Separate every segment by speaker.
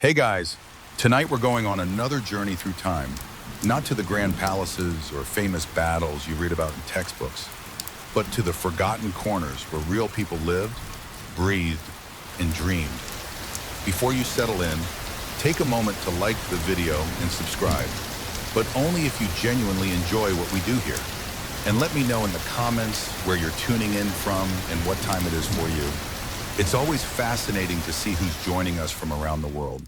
Speaker 1: Hey guys, tonight we're going on another journey through time, not to the grand palaces or famous battles you read about in textbooks, but to the forgotten corners where real people lived, breathed, and dreamed. Before you settle in, take a moment to like the video and subscribe, but only if you genuinely enjoy what we do here. And let me know in the comments where you're tuning in from and what time it is for you. It's always fascinating to see who's joining us from around the world.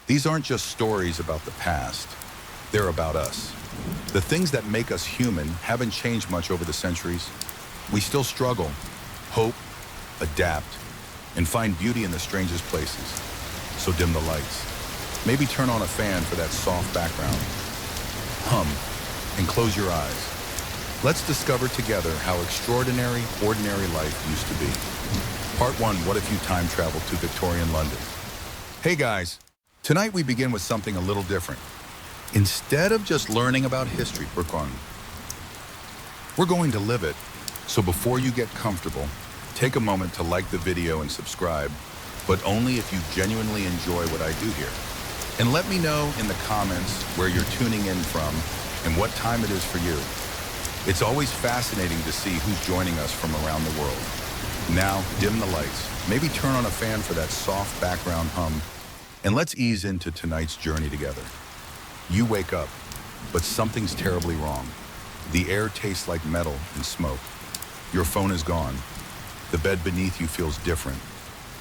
Speaker 1: These aren't just stories about the past, they're about us. The things that make us human haven't changed much over the centuries. We still struggle, hope, adapt, and find beauty in the strangest places. So dim the lights. Maybe turn on a fan for that soft background. Hum, and close your eyes. Let's discover together how extraordinary, ordinary life used to be. Part 1, what if you time traveled to Victorian London? Hey guys, tonight we begin with something a little different. Instead of just learning about history, we're going to live it. So before you get comfortable, take a moment to like the video and subscribe, but only if you genuinely enjoy what I do here. And let me know in the comments where you're tuning in from and what time it is for you. It's always fascinating to see who's joining us from around the world. Now, dim the lights, maybe turn on a fan for that soft background hum, and let's ease into tonight's journey together. You wake up, but something's terribly wrong. The air tastes like metal and smoke. Your phone is gone. The bed beneath you feels different,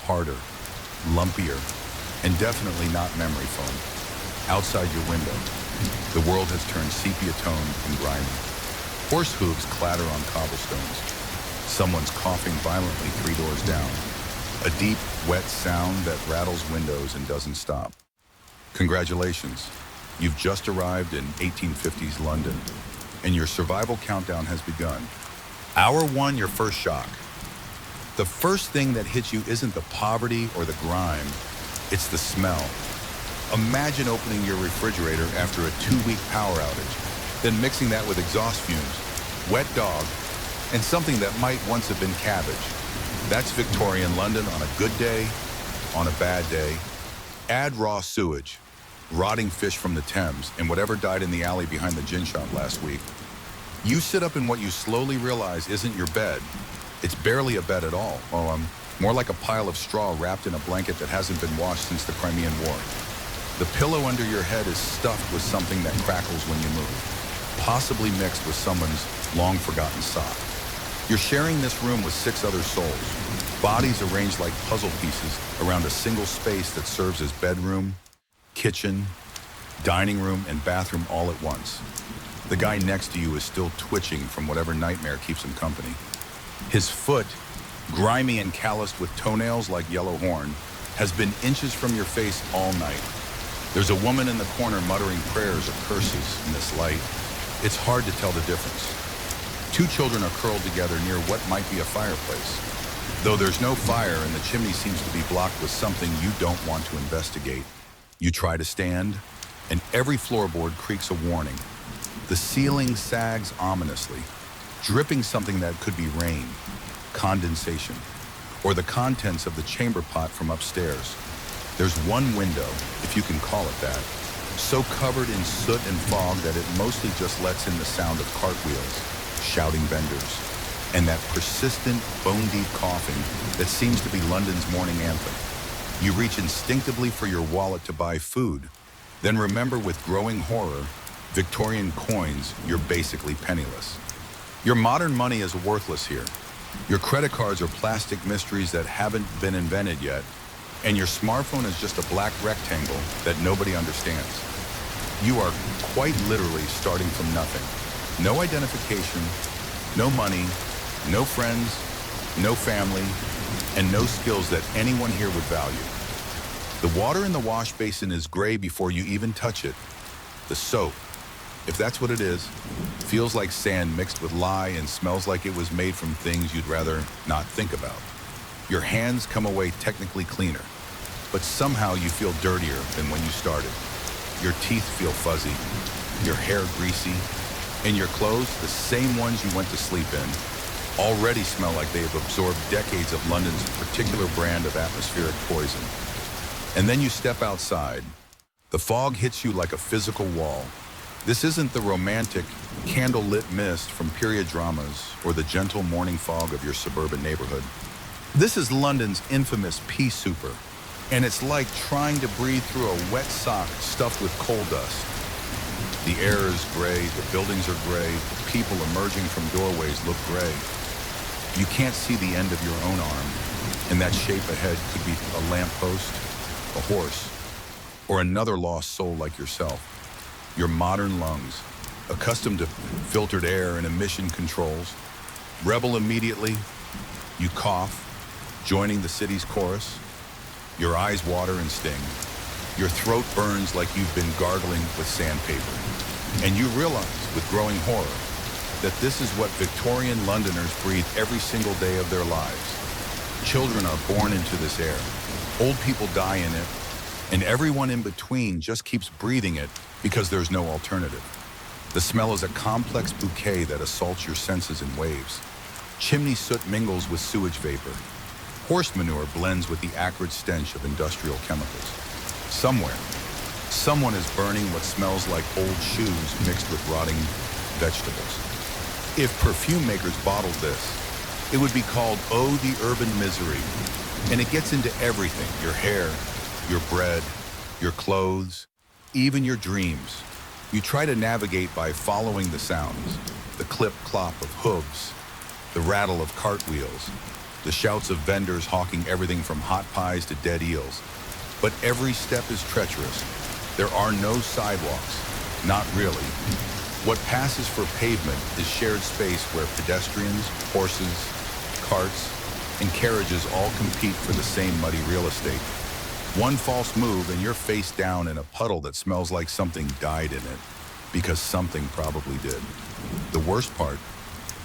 Speaker 1: harder, lumpier, and definitely not memory foam. Outside your window, the world has turned sepia-toned and grimy. Horse hooves clatter on cobblestones. Someone's coughing violently 3 doors down. A deep, wet sound that rattles windows and doesn't stop. Congratulations, you've just arrived in 1850s London, and your survival countdown has begun. Hour 1, your first shock. The first thing that hits you isn't the poverty or the grime, it's the smell. Imagine opening your refrigerator after a 2-week power outage, then mixing that with exhaust fumes, wet dog, and something that might once have been cabbage. That's Victorian London on a good day, on a bad day. Add raw sewage, rotting fish from the Thames, and whatever died in the alley behind the gin shop last week. You sit up in what you slowly realize isn't your bed. It's barely a bed at all. More like a pile of straw wrapped in a blanket that hasn't been washed since the Crimean War. The pillow under your head is stuffed with something that crackles when you move, possibly mixed with someone's long-forgotten sock. You're sharing this room with 6 other souls, bodies arranged like puzzle pieces around a single space that serves as bedroom, kitchen, dining room, and bathroom all at once. The guy next to you is still twitching from whatever nightmare keeps him company. His foot, grimy and calloused with toenails like yellow horn, has been inches from your face all night. There's a woman in the corner muttering prayers or curses in this light. It's hard to tell the difference. 2 children are curled together near what might be a fireplace. Though there's no fire and the chimney seems to be blocked with something you don't want to investigate. You try to stand, and every floorboard creaks a warning. The ceiling sags ominously, dripping something that could be rain, condensation, or the contents of the chamber pot from upstairs. There's one window, if you can call it that, so covered in soot and fog that it mostly just lets in the sound of cartwheels, shouting vendors, and that persistent, bone-deep coughing that seems to be London's morning anthem. You reach instinctively for your wallet to buy food, then remember with growing horror, Victorian coins, you're basically penniless. Your modern money is worthless here. Your credit cards are plastic mysteries that haven't been invented yet, and your smartphone is just a black rectangle that nobody understands. You are quite literally starting from nothing. No identification, no money, no friends, no family, and no skills that anyone here would value. The water in the wash basin is gray before you even touch it. The soap, if that's what it is, feels like sand mixed with lye and smells like it was made from things you'd rather not think about. Your hands come away technically cleaner, but somehow you feel dirtier than when you started. Your teeth feel fuzzy, your hair greasy, and your clothes, the same ones you went to sleep in, already smell like they have absorbed decades of London's particular brand of atmospheric poison. And then you step outside. The fog hits you like a physical wall. This isn't the romantic, candle-lit mist from period dramas or the gentle morning fog of your suburban neighborhood. This is London's infamous pea souper, and it's like trying to breathe through a wet sock stuffed with coal dust. The air is gray, the buildings are gray, people emerging from doorways look gray. You can't see the end of your own arm, and that shape ahead could be a lamppost, a horse, or another lost soul like yourself. Your modern lungs, accustomed to filtered air and emission controls, rebel immediately. You cough, joining the city's chorus. Your eyes water and sting. Your throat burns like you've been gargling with sandpaper. And you realize, with growing horror, that this is what Victorian Londoners breathe every single day of their lives. Children are born into this air. Old people die in it. And everyone in between just keeps breathing it because there's no alternative. The smell is a complex bouquet that assaults your senses in waves. Chimney soot mingles with sewage vapor. Horse manure blends with the acrid stench of industrial chemicals. Somewhere, someone is burning what smells like old shoes mixed with rotting vegetables. If perfume makers bottled this, it would be called Oh, the Urban Misery. And it gets into everything: your hair, your bread, your clothes, even your dreams. You try to navigate by following the sounds: the clip-clop of hooves, the rattle of cartwheels, the shouts of vendors hawking everything from hot pies to dead eels. But every step is treacherous. There are no sidewalks. Not really. What passes for pavement is shared space where pedestrians, horses, carts, and carriages all compete for the same muddy real estate. One false move and you're face down in a puddle that smells like something died in it, because something probably did. The worst part,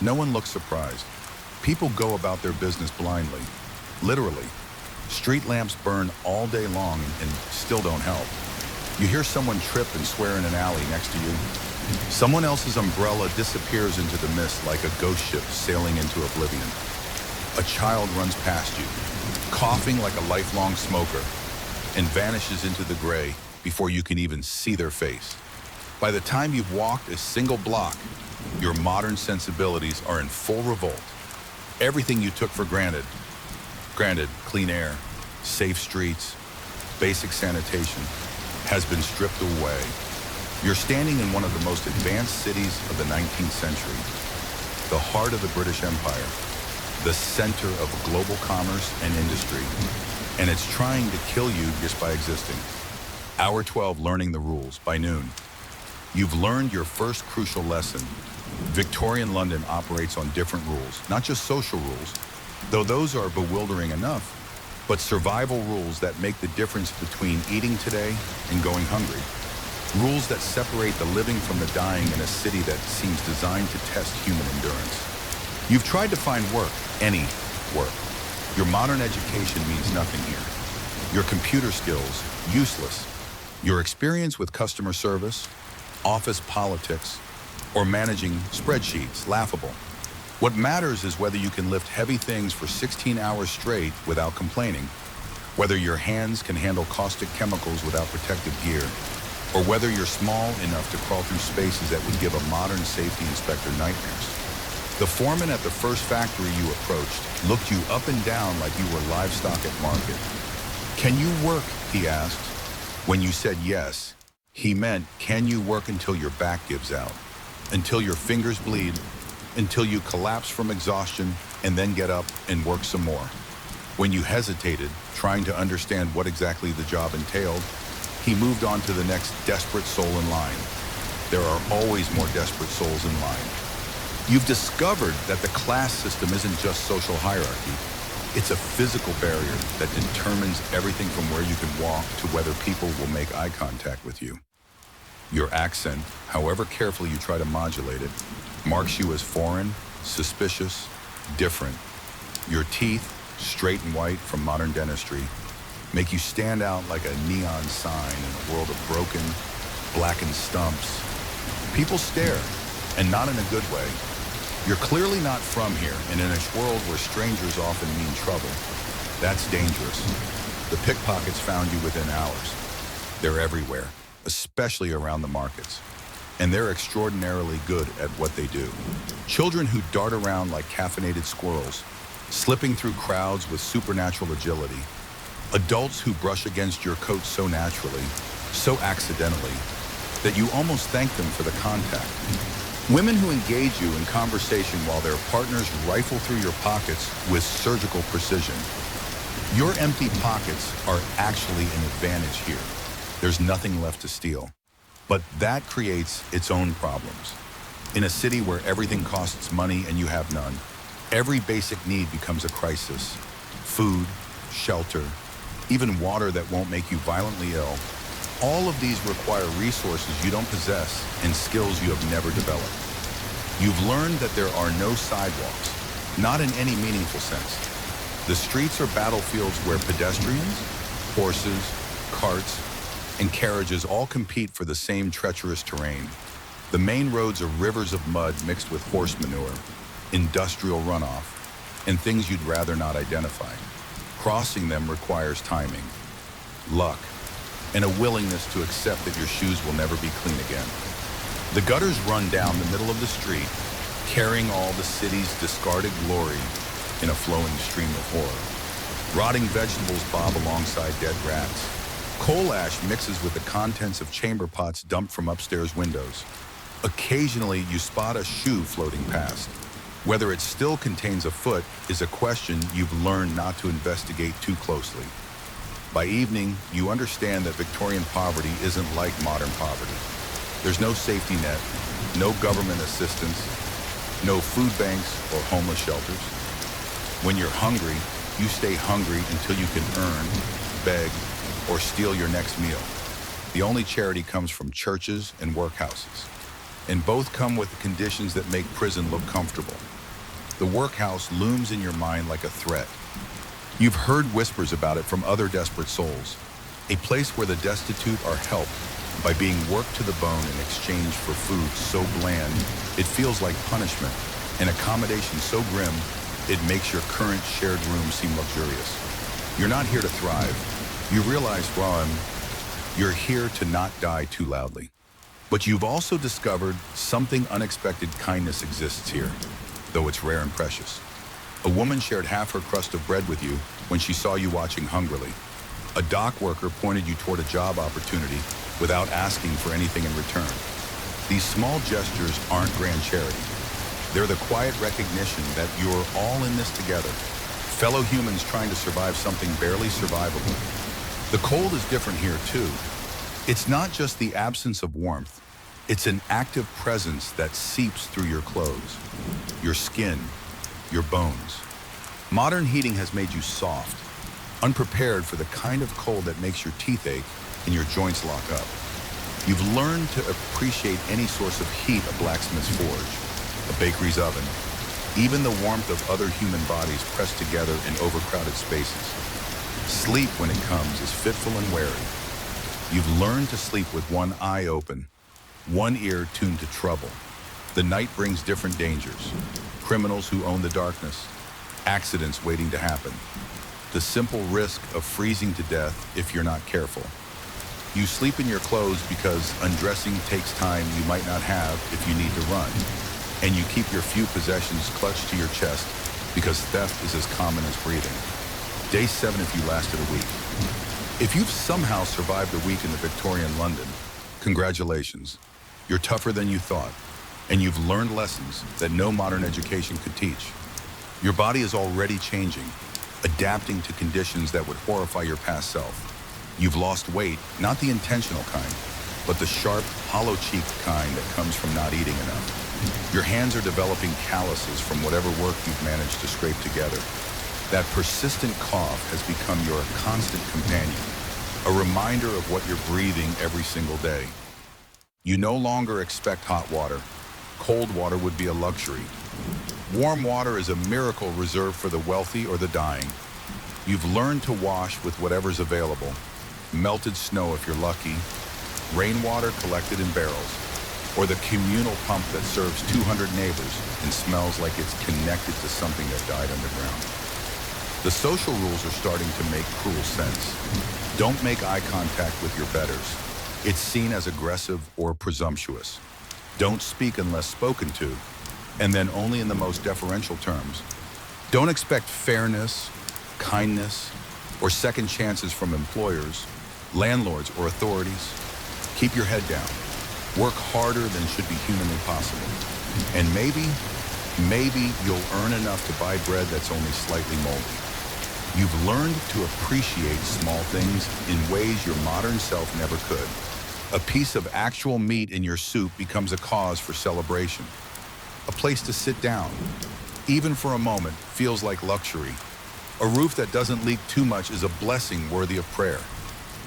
Speaker 1: no one looks surprised. People go about their business blindly, literally. Street lamps burn all day long and still don't help. You hear someone trip and swear in an alley next to you. Someone else's umbrella disappears into the mist like a ghost ship sailing into oblivion. A child runs past you, coughing like a lifelong smoker, and vanishes into the gray before you can even see their face. By the time you've walked a single block, your modern sensibilities are in full revolt. Everything you took for granted, clean air, safe streets, basic sanitation, has been stripped away. You're standing in one of the most advanced cities of the 19th century, the heart of the British Empire, the center of global commerce and industry, and it's trying to kill you just by existing. Hour 12, learning the rules, by noon. You've learned your first crucial lesson. Victorian London operates on different rules, not just social rules, though those are bewildering enough, but survival rules that make the difference between eating today and going hungry. Rules that separate the living from the dying in a city that seems designed to test human endurance. You've tried to find work, any work. Your modern education means nothing here. Your computer skills, useless. Your experience with customer service, office politics, or managing spreadsheets, laughable. What matters is whether you can lift heavy things for 16 hours straight without complaining, whether your hands can handle caustic chemicals without protective gear, or whether you're small enough to crawl through spaces that would give a modern safety inspector nightmares. The foreman at the first factory you approached looked you up and down like you were livestock at market. "Can you work?" he asked. When you said yes, he meant, can you work until your back gives out, until your fingers bleed, until you collapse from exhaustion and then get up and work some more. When you hesitated, trying to understand what exactly the job entailed, he moved on to the next desperate soul in line. There are always more desperate souls in line. You've discovered that the class system isn't just social hierarchy. It's a physical barrier that determines everything from where you can walk to whether people will make eye contact with you. Your accent, however carefully you try to modulate it, marks you as foreign, suspicious, different. Your teeth, straight and white from modern dentistry, make you stand out like a neon sign in a world of broken, blackened stumps. People stare, and not in a good way. You're clearly not from here, and in a world where strangers often mean trouble, that's dangerous. The pickpockets found you within hours. They're everywhere, especially around the markets. And they're extraordinarily good at what they do. Children who dart around like caffeinated squirrels, slipping through crowds with supernatural agility. Adults who brush against your coat so naturally, so accidentally, that you almost thank them for the contact. Women who engage you in conversation while their partners rifle through your pockets with surgical precision. Your empty pockets are actually an advantage here. There's nothing left to steal. But that creates its own problems. In a city where everything costs money and you have none, every basic need becomes a crisis. Food, shelter, even water that won't make you violently ill. All of these require resources you don't possess and skills you have never developed. You've learned that there are no sidewalks, not in any meaningful sense. The streets are battlefields where pedestrians, horses, carts, and carriages all compete for the same treacherous terrain. The main roads are rivers of mud mixed with horse manure, industrial runoff, and things you'd rather not identify. Crossing them requires timing, luck, and a willingness to accept that your shoes will never be clean again. The gutters run down the middle of the street, carrying all the city's discarded glory in a flowing stream of horror. Rotting vegetables bob alongside dead rats. Coal ash mixes with the contents of chamber pots dumped from upstairs windows. Occasionally, you spot a shoe floating past. Whether it still contains a foot is a question you've learned not to investigate too closely. By evening, you understand that Victorian poverty isn't like modern poverty. There's no safety net, no government assistance, no food banks or homeless shelters. When you're hungry, you stay hungry until you can earn, beg, or steal your next meal. The only charity comes from churches and workhouses. And both come with the conditions that make prison look comfortable. The workhouse looms in your mind like a threat. You've heard whispers about it from other desperate souls. A place where the destitute are helped by being worked to the bone in exchange for food so bland, it feels like punishment, and accommodation so grim, it makes your current shared room seem luxurious. You're not here to thrive. You realize, Ron, you're here to not die too loudly. But you've also discovered something unexpected kindness exists here, though it's rare and precious. A woman shared half her crust of bread with you when she saw you watching hungrily. A dock worker pointed you toward a job opportunity without asking for anything in return. These small gestures aren't grand charity. They're the quiet recognition that you're all in this together, fellow humans trying to survive something barely survivable. The cold is different here too. It's not just the absence of warmth. It's an active presence that seeps through your clothes, your skin, your bones. Modern heating has made you soft, unprepared for the kind of cold that makes your teeth ache and your joints lock up. You've learned to appreciate any source of heat, a blacksmith's forge, a bakery's oven, even the warmth of other human bodies pressed together in overcrowded spaces. Sleep, when it comes, is fitful and wary. You've learned to sleep with one eye open, one ear tuned to trouble. The night brings different dangers. Criminals who own the darkness, accidents waiting to happen, the simple risk of freezing to death if you're not careful. You sleep in your clothes because undressing takes time you might not have if you need to run. And you keep your few possessions clutched to your chest because theft is as common as breathing. Day 7 if you lasted a week. If you've somehow survived a week in the Victorian London, congratulations. You're tougher than you thought, and you've learned lessons that no modern education could teach. Your body is already changing, adapting to conditions that would horrify your past self. You've lost weight, not the intentional kind, but the sharp, hollow-cheeked kind that comes from not eating enough. Your hands are developing calluses from whatever work you've managed to scrape together. That persistent cough has become your constant companion, a reminder of what you're breathing every single day. You no longer expect hot water. Cold water would be a luxury. Warm water is a miracle reserved for the wealthy or the dying. You've learned to wash with whatever's available. Melted snow if you're lucky, rainwater collected in barrels, or the communal pump that serves 200 neighbors and smells like it's connected to something that died underground. The social rules are starting to make cruel sense. Don't make eye contact with your betters. It's seen as aggressive or presumptuous. Don't speak unless spoken to, and then only in the most deferential terms. Don't expect fairness, kindness, or second chances from employers, landlords, or authorities. Keep your head down. Work harder than should be humanly possible. And maybe you'll earn enough to buy bread that's only slightly moldy. You've learned to appreciate small things in ways your modern self never could. A piece of actual meat in your soup becomes a cause for celebration. A place to sit down, even for a moment, feels like luxury. A roof that doesn't leak too much is a blessing worthy of prayer.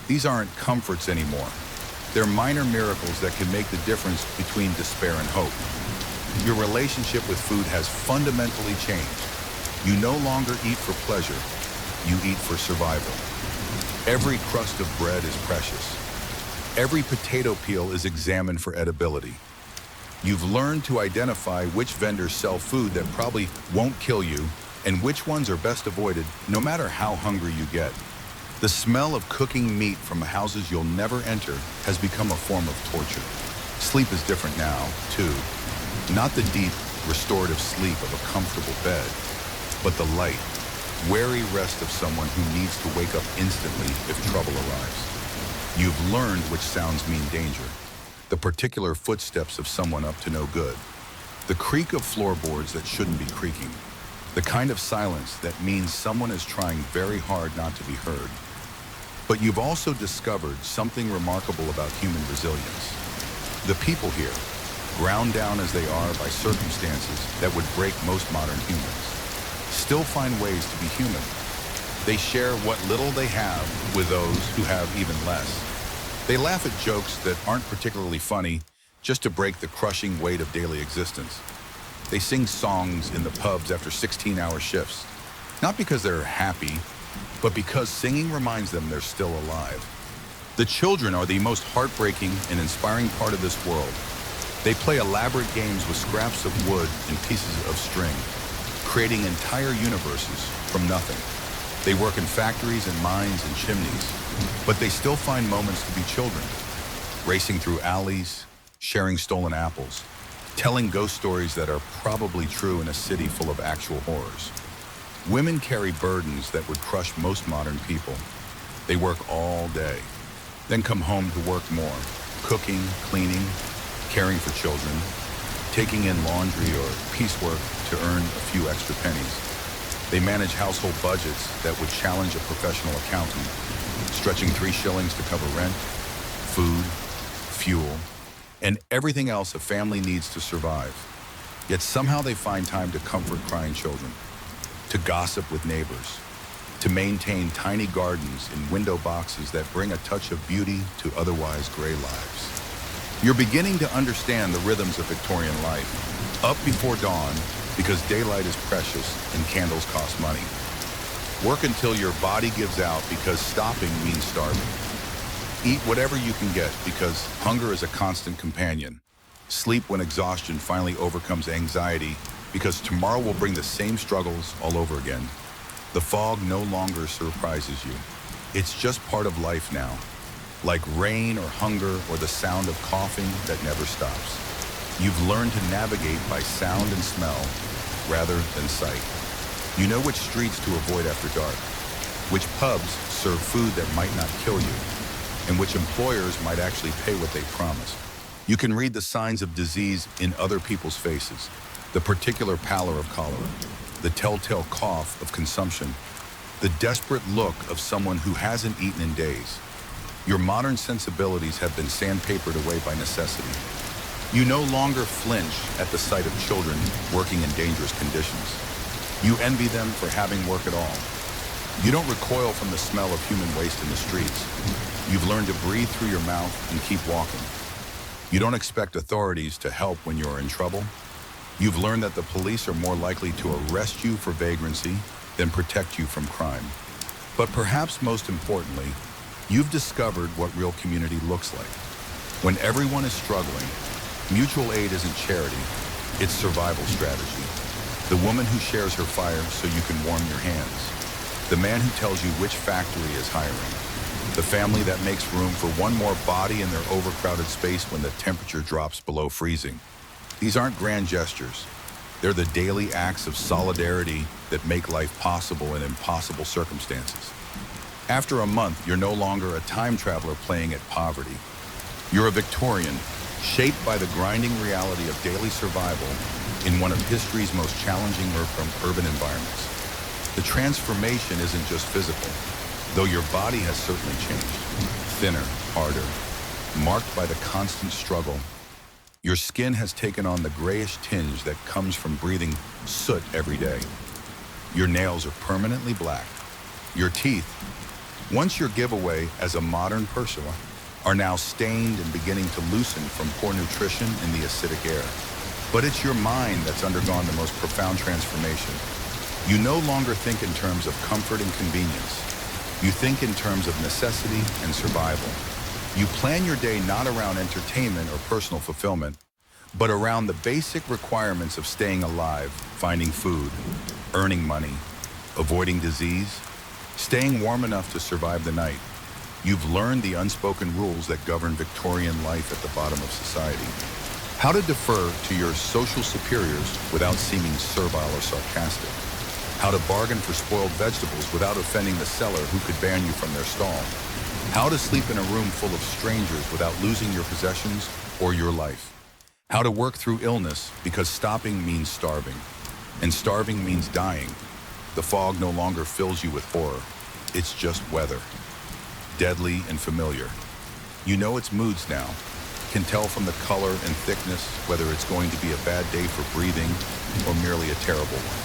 Speaker 1: These aren't comforts anymore. They're minor miracles that can make the difference between despair and hope. Your relationship with food has fundamentally changed. You no longer eat for pleasure. You eat for survival. Every crust of bread is precious. Every potato peel is examined for edibility. You've learned to identify which vendors sell food that probably won't kill you and which ones are best avoided no matter how hungry you get. The smell of cooking meat from houses you'll never enter has become a form of torture. Sleep is different now, too. Not the deep, restorative sleep of a comfortable bed, but the light, wary rest of someone who needs to wake up instantly if trouble arrives. You've learned which sounds mean danger, the particular footsteps of someone up to no good, the creak of floorboards that shouldn't be creaking, the kind of silence that means someone is trying very hard not to be heard. But you've also discovered something remarkable about human resilience. The people here, ground down as they are by circumstances that would break most modern humans, still find ways to be human. They share what little they have with those who have even less. They laugh at jokes that aren't particularly funny just to break the crushing weight of daily existence. They sing songs in the pubs after 16-hour shifts, not because they're happy, but because singing reminds them they're still alive. The children are the most heartbreaking and inspiring part of this world. They play elaborate games with scraps of wood and pieces of string, creating entire universes from nothing. They work in factories and mines and chimneys, but they still find moments to be children, racing through alleys, sharing stolen apples, telling ghost stories that are probably true in a city full of actual horrors. Women carry burdens that would crush most modern people. They work all day, then come home to work more, cooking, cleaning, caring for children, taking in laundry or piecework to earn a few extra pennies. They manage household budgets that would challenge a professional accountant, stretching 3 shillings to cover rent, food, fuel, and everything else a family needs to survive. Yet somehow they find time to comfort crying children, to gossip with neighbors, to maintain tiny gardens in window boxes that bring a touch of beauty to otherwise gray lives. You're beginning to understand the rhythms of Victorian life. Up before dawn, because daylight is precious and candles cost money. Work until your body gives out because stopping means starving. Eat whatever you can get because hunger is a constant companion. Sleep when exhaustion finally overcomes anxiety because tomorrow will bring the same struggles all over again. The fog no longer surprises you. It's just part of life now, like rain or hunger or the sound of coughing that never stops. You've learned to navigate by sound and smell rather than sight. You know which streets to avoid after dark, which pubs serve food that might not kill you, and which employers might actually pay what they promise. You can read the signs of disease in other people's faces, the particular pallor of cholera, the telltale cough of consumption, the desperate look of someone who hasn't eaten in days. Your modern sensibilities have been sandpapered away by necessity. You no longer flinch at the sight of children working in dangerous conditions. You envy them for having work at all. You don't recoil from the smell of human waste in the streets. You've learned to breathe through your mouth and keep walking. You don't expect authorities to help when you're in trouble. You've learned that the police are more likely to arrest you for vagrancy than protect you from crime. But perhaps most importantly, you've discovered what real community looks like. When everyone is struggling, mutual aid isn't charity, it's survival strategy. The woman who shares her fire so you can warm your hands. The man who tells you which factory is hiring. The family that makes room for one more body in their overcrowded space when the temperature drops below freezing. These aren't grand gestures. They're the daily acts of solidarity that make life possible in impossible circumstances. After a month, you're no longer a time traveler playing at poverty. You're a Victorian, shaped by the grinding reality of daily survival in one of history's most challenging urban environments. The transformation isn't just physical, though your body has certainly changed. Thinner, harder, marked by the constant struggle. Your skin has taken on the grayish tinge that comes from breathing soot every day. Your nails are permanently black. Your teeth, once your giveaway as a modern person, are now stained and beginning to loosen from poor nutrition in the acidic air. But it's your mind that's undergone the most profound transformation. You no longer think in terms of comfort and convenience. You think in terms of necessity and survival. You plan your day not around entertainment or personal fulfillment, but around the basic requirements of staying alive, finding food, earning money, avoiding disease, staying warm enough to survive the night. You've learned the unspoken rules that govern Victorian life at the bottom of society. How to defer to your social superiors without seeming servile or sarcastic. How to bargain for spoiled vegetables without offending the seller who could ban you from their stall. How to sleep in a room full of strangers without losing your possessions or your life. How to work through illness because stopping means starving, and starving means dying. The fog no longer fills you with horror. It's just weather. Deadly and familiar. You know its moods now. Can tell from the color and thickness whether it's going to be a bad day for breathing or merely a terrible one.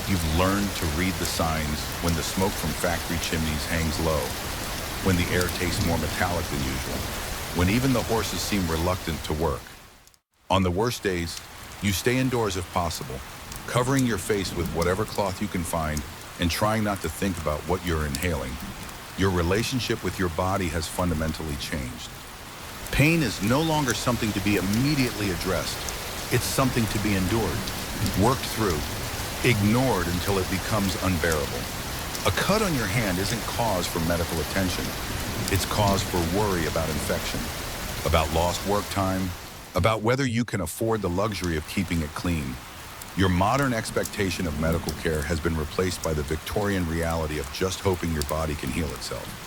Speaker 1: You've learned to read the signs when the smoke from factory chimneys hangs low, when the air tastes more metallic than usual, when even the horses seem reluctant to work. On the worst days, you stay indoors if possible, covering your face with whatever cloth you can find and trying not to think about what you're inhaling. Your relationship with your body has fundamentally changed. Pain is no longer something to be immediately addressed. It's something to be endured, worked through, ignored until it becomes unbearable. A cut on your hand isn't cause for medical attention. It's cause for worry about infection, about lost work time, about whether you can afford the luxury of keeping it clean. Your modern expectation of medical care has been replaced by the Victorian reality of just hoping your body can heal itself.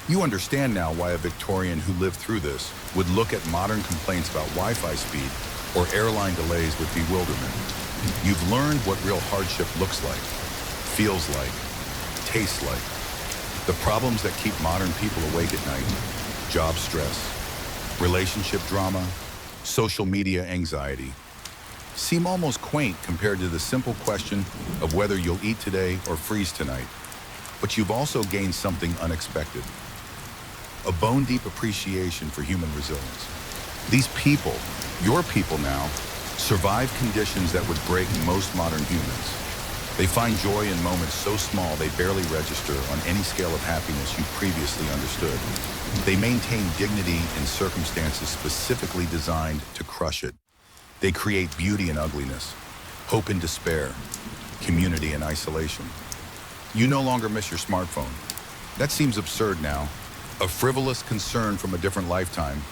Speaker 1: You understand now why a Victorian who lived through this would look at modern complaints about Wi-Fi speed or airline delays with bewilderment. You've learned what real hardship looks like, feels like, tastes like. The problems that keep modern people awake at night: job stress, relationship drama, social media anxiety, seem almost quaint compared to the simple question of whether you'll eat today or freeze tonight. But you've also gained something unexpected: a bone-deep appreciation for human resilience. These people, your people now, survive conditions that would break most modern humans. They find joy in moments so small they barely register on any scale of happiness you previously understood. They maintain dignity in circumstances specifically designed to crush it. They create beauty in ugliness, hope in despair, community in isolation. You no longer miss your smartphone. That seems absurd now, a frivolous concern from a different lifetime.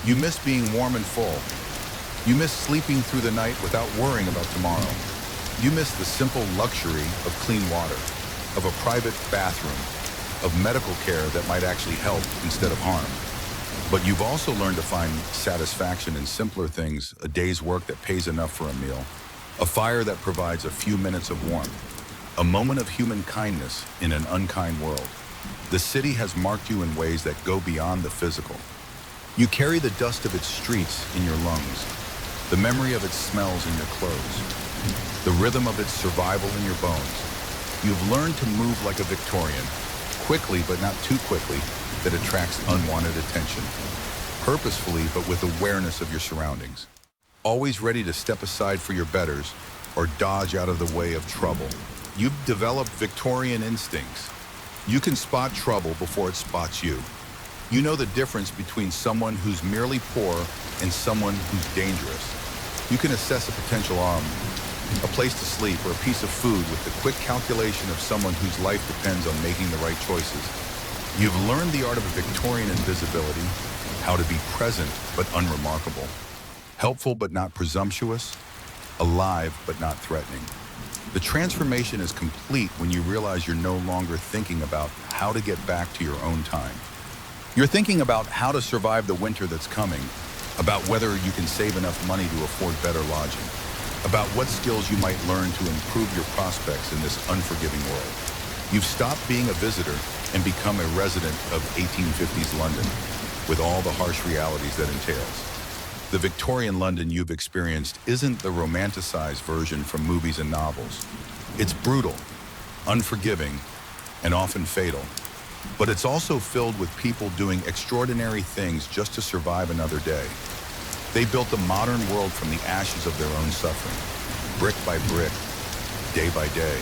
Speaker 1: You miss being warm and full. You miss sleeping through the night without worrying about tomorrow. You miss the simple luxury of clean water, of a private bathroom, of medical care that might actually help instead of harm. But you've also learned to find satisfaction in simpler things: a day's work that pays enough for a meal, a fire that provides a few minutes of warmth, a moment of human kindness in an unkind world. The city has marked you in ways that go beyond the physical. You carry the dust of its streets in your lungs, the memory of its smells in your clothes, the rhythm of its survival in your bones. You've learned to move like a Victorian, quickly but not too quickly, that attracts unwanted attention, purposefully but with awareness of your surroundings, always ready to step aside for your betters or dodge out of the way of trouble. You've developed Victorian instincts. You can spot trouble before it spots you. You know the difference between someone who's merely poor and someone who's dangerous. You can assess a potential a place to sleep, or a piece of food with the quick calculation of someone whose life depends on making the right choices. You've learned the art of a Victorian invisibility, how to be present but unremarkable, helpful but not presumptuous, alive but not threatening. The transformation is complete when you realize you're no longer thinking about how to get back to your own time. You're thinking about how to survive the winter that's coming, about whether you can save enough money to afford better lodging, about what skills you might learn to improve your prospects in this unforgiving world. You've stopped being a visitor and become a resident of 1850s London, with all the harsh realities that entails. The Victorian London you've experienced isn't the romanticized version from movies and novels. It's brutal, unforgiving, and often fatal. But it's also filled with people doing extraordinary things just to survive another day. They built a modern world from the ashes of their own suffering, brick by brick, day by day,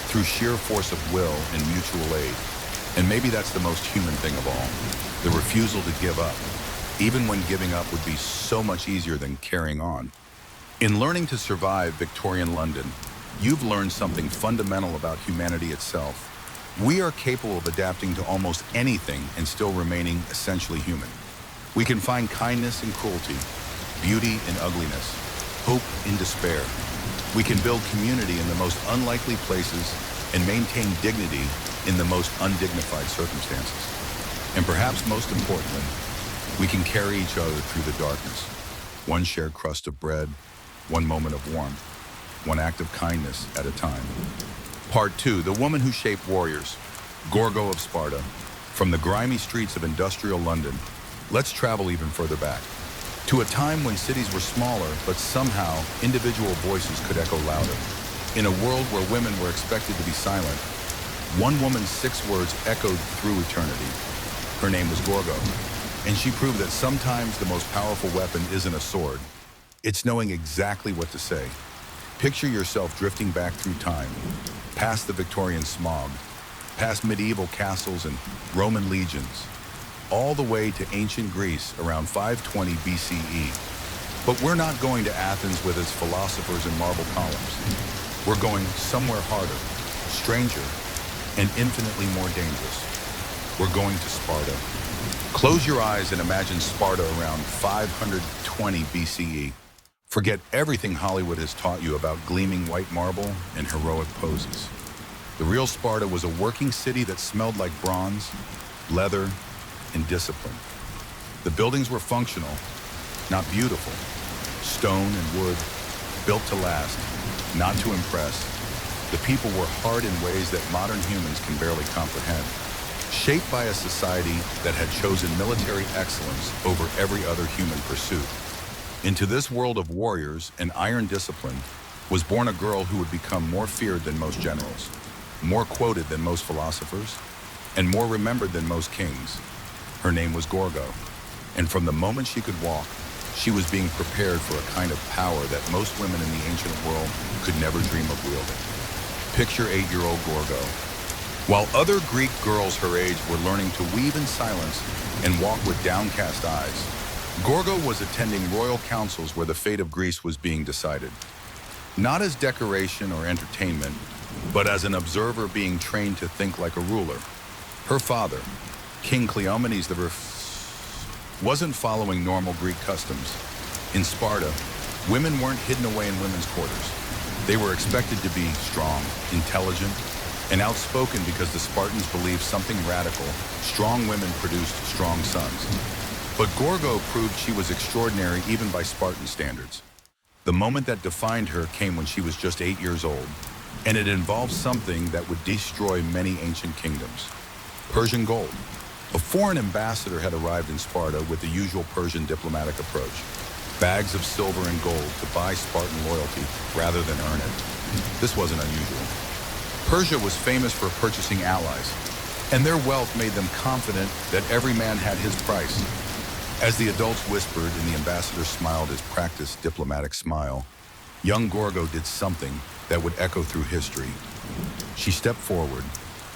Speaker 1: through sheer force of will and mutual aid. And maybe that's the most human thing of all, the refusal to give up, even when giving up would be so much easier than carrying on. In learning to survive Victorian London, you've learned something fundamental about humanity itself. We are capable of adapting to almost anything and still remaining essentially human. We can find kindness in cruelty, beauty in ugliness, hope in despair. We can build community in the most unlikely places and maintain dignity in the most undignified circumstances. And perhaps most importantly, we can carry each other through the darkness. One shared crust of bread, one moment of warmth, one act of kindness at a time. Part 2, the woman who shaped warriors, Gorgo of Sparta. From the grimy streets of industrial London, let's travel even further back, to a time when cities were smaller, but somehow individual voices could echo louder. In a world where women were expected to be silent, one woman's 6 words echoed through eternity. Her name was Gorgo, and she proved that sometimes the most powerful weapon isn't a sword. It's knowing exactly what to say. Picture yourself drifting back through time, past the Victorian smog, past medieval castles and Roman legions, all the way to ancient Greece around 520 BCE. But we're not going to Athens with its philosophers and marble columns. We're going somewhere harder, stranger, and infinitely more dangerous. We're going to Sparta. Close your eyes and imagine Sparta around 520 BCE. Forget everything Hollywood has taught you about gleaming white marble and heroic poses. The real Sparta was a working city that smelled like bronze, leather, and discipline. The buildings were functional, not beautiful. Stone and wood, built to last, not to impress. The people were hard in ways that modern humans can barely comprehend. Shaped by a society that had chosen military excellence over every other human pursuit. Into this world of warriors and iron discipline was born a girl who would become more feared than most generals, more quoted than most philosophers, and more remembered than most kings. Her name was Gorgo, and from the moment she could walk, she was being prepared for a kind of power that most women in the ancient world could never dream of wielding. Picture 8-year-old Gorgo. While other Greek girls her age were learning to weave in silence and walk with downcast eyes, Gorgo was attending royal councils where the fate of Greece was being decided. Not as decoration or entertainment, but as an observer being trained to think like a ruler. Her father, King Cleomenes I, wasn't following normal Greek customs. In Sparta, women weren't hidden away in women's quarters. They were expected to be strong, intelligent, and outspoken because the Spartans believed something radical. Strong women produced strong sons. But Gorgo proved she was extraordinary even by Spartan standards. The moment that defined her came when she was just 8 years old, and it involved something that would destroy many ancient kingdoms. Persian gold. A foreign ambassador had arrived in Sparta with the usual Persian diplomatic approach. Bags of silver and gold to buy Spartan loyalty rather than earn it. This wasn't unusual. Persia was famous for purchasing allies, and their wealth made them confident that every man had his price. As the adults whispered and the ambassador smiled his practiced diplomatic smile, young Gorgo did something that would echo through history. She stepped forward,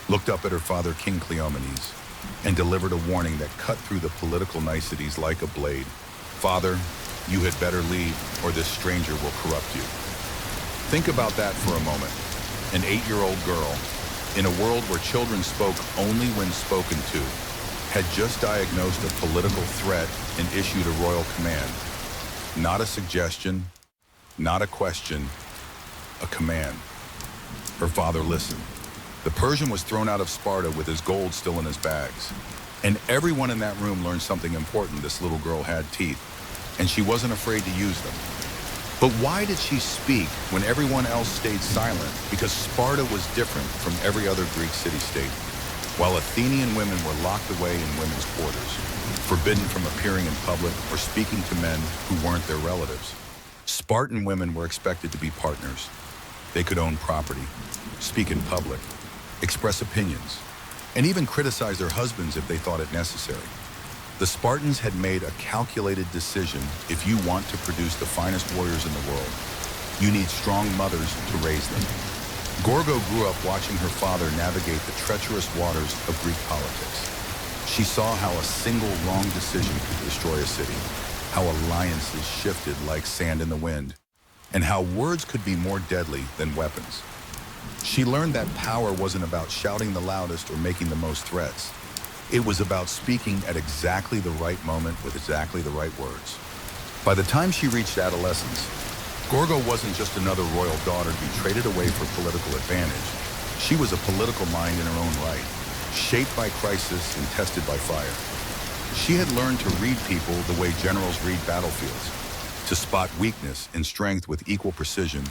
Speaker 1: looked up at her father, King Cleomenes, and delivered a warning that cut through the political niceties like a blade. "Father, you had better leave, or this stranger will corrupt you." Think about that for a moment. An 8-year-old girl, in a world where children spoke only when spoken to, had just diagnosed a political threat and issued a royal command. Not a suggestion, not a question, a command. Her father listened. The Persian was thrown out of Sparta with his gold still in his bags. And everyone in that room learned something important. This little girl had teeth, and she wasn't afraid to use them. But why did she speak when everyone else stayed silent? Because Sparta was different from every other Greek city-state. While Athenian women were locked away in women's quarters, forbidden from appearing in public or speaking to men who weren't their relatives, Spartan women were expected to be partners. They could own property, speak in public, express opinions, and even criticize their husbands if they thought it necessary. The Spartans had made a calculated decision. If you want to produce the finest warriors in the world, you need strong mothers to raise them. Gorgo grew up watching her father navigate the treacherous waters of Greek politics. She saw how a single wrong decision could destroy a city, how alliances shifted like sand in the wind, and how words could be more deadly than weapons. She learned that power wasn't about shouting the loudest or making the most threats. It was about speaking at exactly the right moment with exactly the right words. By the time she reached adolescence, Gorgo wasn't just another royal daughter to be traded away for political advantage. She was a political mind in her own right, shaped by crisis and tested by fire. She had learned to read people the way generals read battlefields, to spot weakness and strength with equal precision,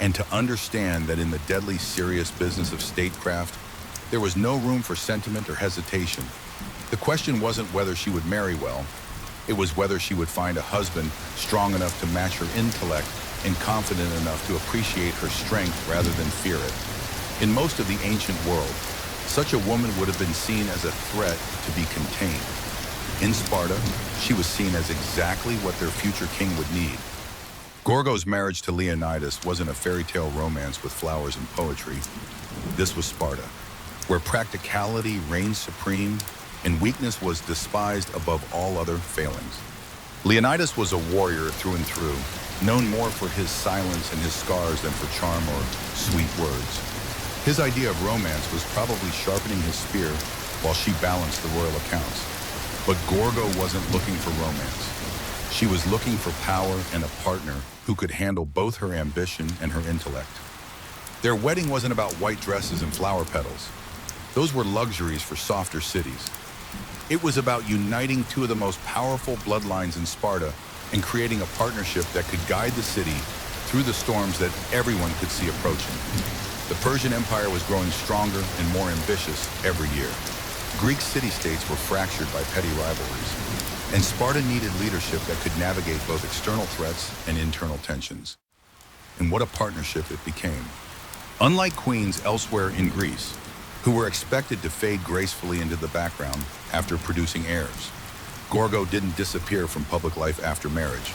Speaker 1: and to understand that in the deadly serious business of statecraft, there was no room for sentiment or hesitation. The question wasn't whether she would marry well, it was whether she would find a husband strong enough to match her intellect and confident enough to appreciate her strength rather than fear it. In most of the ancient world, such a woman would have been seen as a threat to be contained. In Sparta, she was seen as exactly what their future king would need. Gorgo's marriage to Leonidas wasn't a fairy tale romance with flowers and poetry. This was Sparta, where practicality reigned supreme and weakness was despised above all other failings. Leonidas was a warrior through and through, known more for his silence and his scars than for charm or sweet words. His idea of romance was probably sharpening his spear while she balanced the royal accounts. But Gorgo wasn't looking for romance. She was looking for power and a partner who could handle both her ambition and her intellect. Their wedding wasn't about white dresses and flower petals. Those were luxuries for softer cities. It was about uniting two of the most powerful bloodlines in Sparta and creating a partnership that could guide the city through the storms that everyone could see approaching. The Persian Empire was growing stronger and more ambitious every year. Greek city-states were fractured by petty rivalries, and Sparta needed leadership that could navigate both external threats and internal tensions. And what a partnership it became. Unlike queens elsewhere in Greece, who were expected to fade gracefully into the background after producing heirs, Gorgo didn't disappear from public life after marriage.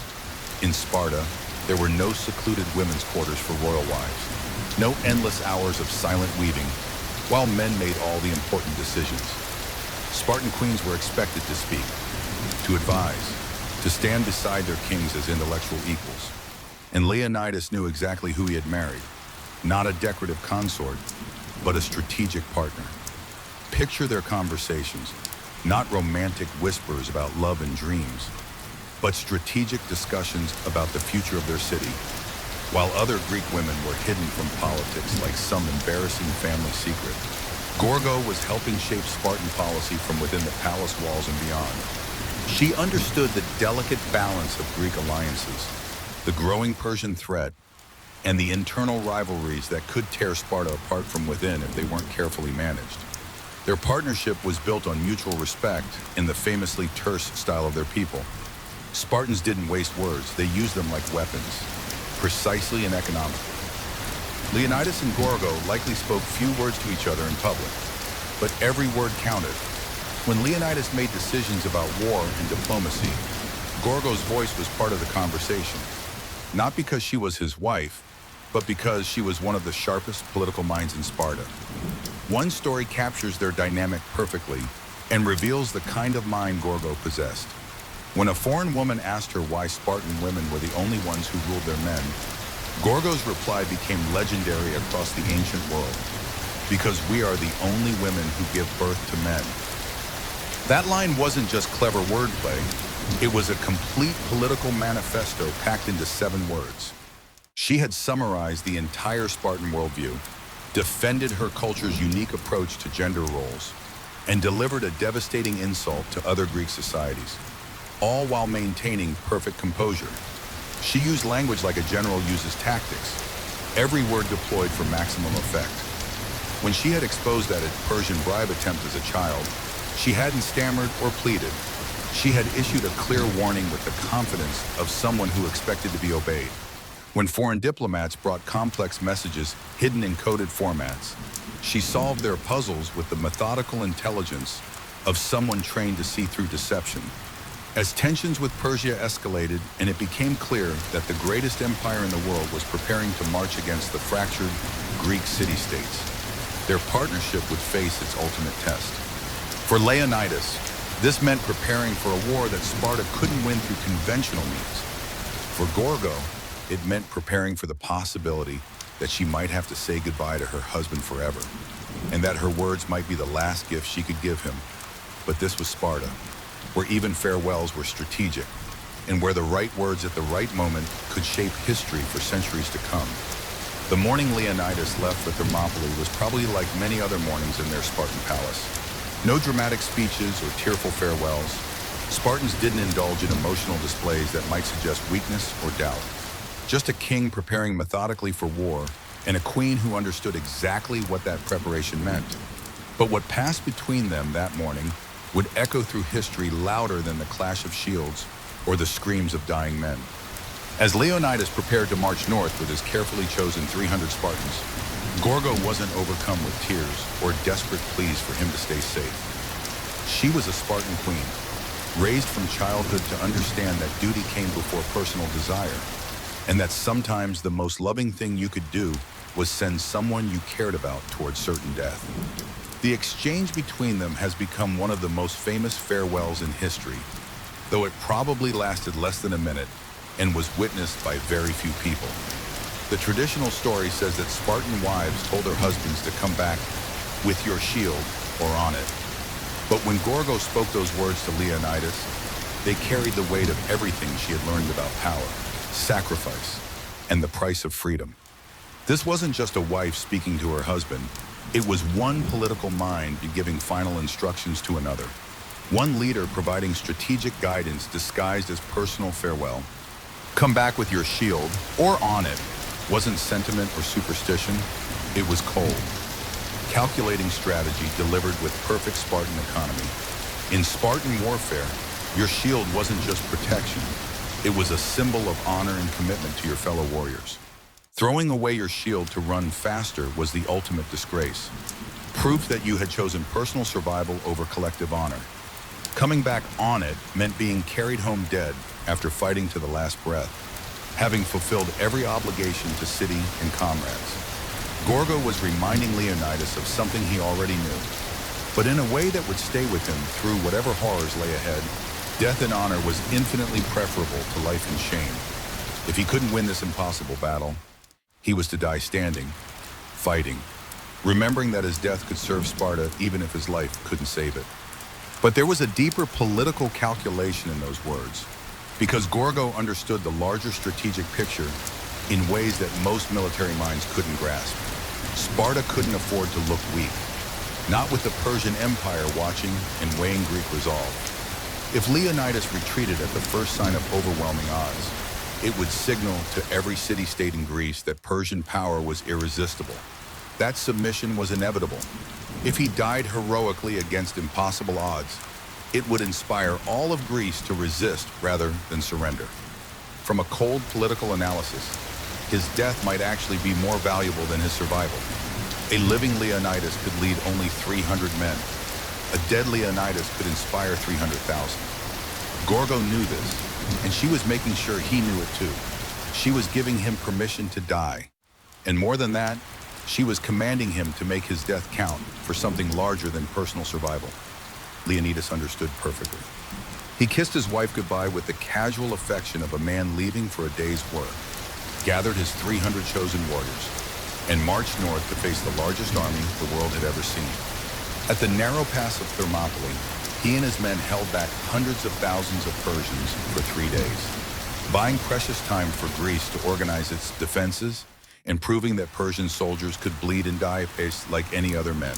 Speaker 1: In Sparta, there were no secluded women's quarters for royal wives, no endless hours of silent weaving, while men made all the important decisions. Spartan queens were expected to speak, to advise, to stand beside their kings as intellectual equals. And Leonidas knew exactly who he had married, not a decorative consort, but a strategic partner. Picture their conversations, not romantic whispers about love and dreams, but strategic discussions about the future of their city, while other Greek women were hidden from politics like some embarrassing family secret. Gorgo was helping shape Spartan policy from within the palace walls and beyond. She understood the delicate balance of Greek alliances, the growing Persian threat, and the internal rivalries that could tear Sparta apart from within if they weren't carefully managed. Their partnership was built on mutual respect in the famously terse style of their people. Spartans didn't waste words, they used them like weapons, precisely and economically. Leonidas and Gorgo likely spoke few words to each other in public, but every word counted. When Leonidas made decisions about war and diplomacy, Gorgo's voice was part of the conversation, not because she was his wife, but because she was one of the sharpest political minds in Sparta. One story captures their dynamic perfectly and reveals the kind of mind Gorgo possessed. When a foreign woman asked her why Spartan women were the only ones who ruled their men, Gorgo's reply became legendary across the ancient world, because we are the only women who give birth to men. That line wasn't just clever wordplay, it was a complete political manifesto packed into 7 words. She had summarized the entire Spartan worldview, defended her culture's unique approach to gender roles, and delivered a devastating insult to other Greek societies, all while maintaining perfect composure. She used language like a general uses tactics, every word deployed for maximum effect. When she had exposed that Persian bribe attempt as a child, she hadn't stammered or pleaded. She had issued a clear warning with the confidence of someone who expected to be obeyed. When foreign diplomats brought complex messages hidden in coded formats, she solved their puzzles with the methodical intelligence of someone trained to see through deception. As tensions with Persia escalated and it became clear that the greatest empire in the world was preparing to march against the fractured Greek city-states, their partnership would face its ultimate test. For Leonidas, this meant preparing for a war that Sparta couldn't win through conventional means. For Gorgo, it meant preparing for the possibility that she might have to say goodbye to her husband forever, and that her words might be the last gift she could give him. But this was Sparta, where even farewells were strategic, and where the right words at the right moment could shape history for centuries to come. The morning Leonidas left for Thermopylae was probably like many other mornings in their Spartan palace. No dramatic speeches or tearful farewells. Spartans didn't indulge in emotional displays that might suggest weakness or doubt. Just a king preparing methodically for war, and a queen who understood exactly what that preparation meant. But what passed between them that morning would echo through history louder than the clash of shields or the screams of dying men. As Leonidas prepared to march north with his carefully chosen 300 Spartans, Gorgo wasn't overcome with tears or desperate pleas for him to stay safe. She was a Spartan queen, raised from childhood to understand that duty came before personal desire, and that sometimes the most loving thing you could do was send someone you cared about towards certain death. The exchange between them has become one of the most famous farewells in history, though it probably lasted less than a minute and was witnessed by very few people. The traditional story says that Spartan wives told their husbands to come back with your shield or on it. But when Gorgo spoke those words to Leonidas, they carried the weight of everything she had learned about power, sacrifice, and the price of freedom. This wasn't just a wife speaking to her husband. It was one political mind giving final instructions to another. One leader providing strategic guidance disguised as personal farewell. Come back with your shield, or on it, wasn't sentiment or superstition. It was cold, calculating strategy delivered with perfect Spartan economy. In Spartan warfare, your shield wasn't just protection. It was a symbol of honor and commitment to your fellow warriors. Throwing away your shield to run faster was the ultimate disgrace. Proof that you had chosen personal survival over collective honor. Coming back on it meant being carried home dead after fighting to the last breath, having fulfilled every obligation to city and comrades. Gorgo was reminding Leonidas of something he already knew, but in a way that would stay with him through whatever horrors lay ahead. Death in honor was infinitely preferable to life in shame. If he couldn't win this impossible battle, he was to die standing, fighting, remembering that his death could serve Sparta even if his life couldn't save it. But there was a deeper political calculation in those words, because Gorgo understood the larger strategic picture in ways that most military minds couldn't grasp. Sparta couldn't afford to look weak, not with the Persian Empire watching and weighing Greek resolve. If Leonidas retreated at the first sign of overwhelming odds, it would signal to every city-state in Greece that Persian power was irresistible. That submission was inevitable. If he died heroically against impossible odds, it would inspire all of Greece to resist rather than surrender. From a cold political analysis, his death might actually be more valuable than his survival. A living Leonidas could lead only 300 men. A dead Leonidas could inspire 300,000. Gorgo knew this, and she was making sure he knew it too. She was giving him permission to die. And more than that, she was commanding him to make his death count for something larger than personal survival. Leonidas understood perfectly. He kissed his wife goodbye with the casual affection of a man leaving for a day's work. gathered his 300 chosen warriors, and marched north to face the largest army the world had ever seen. At the narrow pass of Thermopylae, he and his men held back hundreds of thousands of Persians for 3 days, buying precious time for Greece to organize its defenses and proving that Persian soldiers could bleed and die apace like any other men.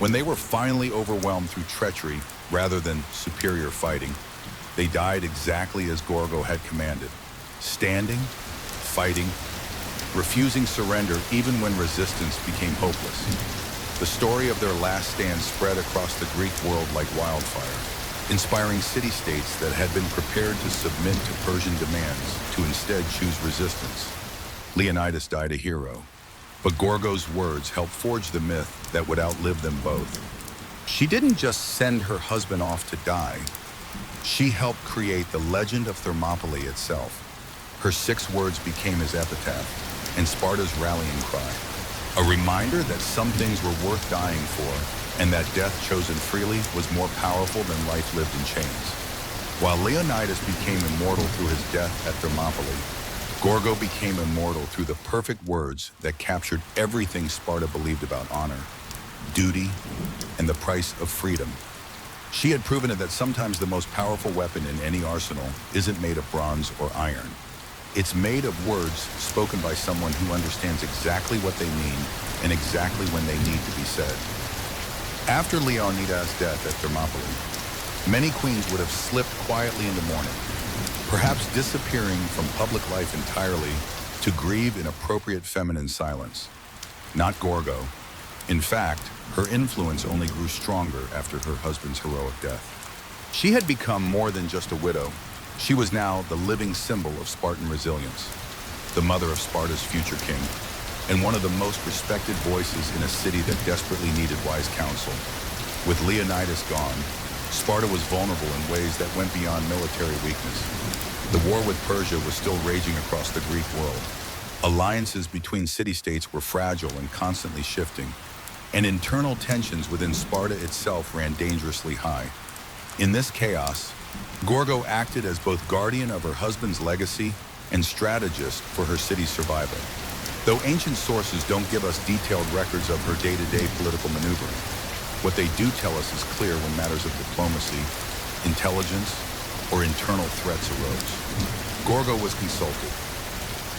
Speaker 1: When they were finally overwhelmed through treachery rather than superior fighting, they died exactly as Gorgo had commanded, standing, fighting, refusing surrender even when resistance became hopeless. The story of their last stand spread across the Greek world like wildfire, inspiring city-states that had been prepared to submit to Persian demands to instead choose resistance. Leonidas died a hero, but Gorgo's words helped forge the myth that would outlive them both. She didn't just send her husband off to die. She helped create the legend of Thermopylae itself. Her 6 words became his epitaph and Sparta's rallying cry, a reminder that some things were worth dying for and that death chosen freely was more powerful than life lived in chains. While Leonidas became immortal through his death at Thermopylae, Gorgo became immortal through the perfect words that captured everything Sparta believed about honor, duty, and the price of freedom. She had proven it that sometimes the most powerful weapon in any arsenal isn't made of bronze or iron. It's made of words spoken by someone who understands exactly what they mean and exactly when they need to be said. After Leonidas' death at Thermopylae, many queens would have slipped quietly into mourning, perhaps disappearing from public life entirely to grieve in appropriate feminine silence. Not Gorgo. In fact, her influence only grew stronger after her husband's heroic death. She had become more than just a widow. She was now the living symbol of Spartan resilience, the mother of Sparta's future king, and one of the most respected voices in a city that desperately needed wise counsel. With Leonidas gone, Sparta was vulnerable in ways that went beyond military weakness. The war with Persia was still raging across the Greek world. Alliances between city-states were fragile and constantly shifting, and internal tensions within Sparta itself ran dangerously high. In this chaos, Gorgo acted as both guardian of her husband's legacy and strategist for her city's survival. Though ancient sources don't give us detailed records of her day-to-day political maneuvering, what they do tell us is clear when matters of diplomacy, intelligence, or internal threats arose. Gorgo was consulted.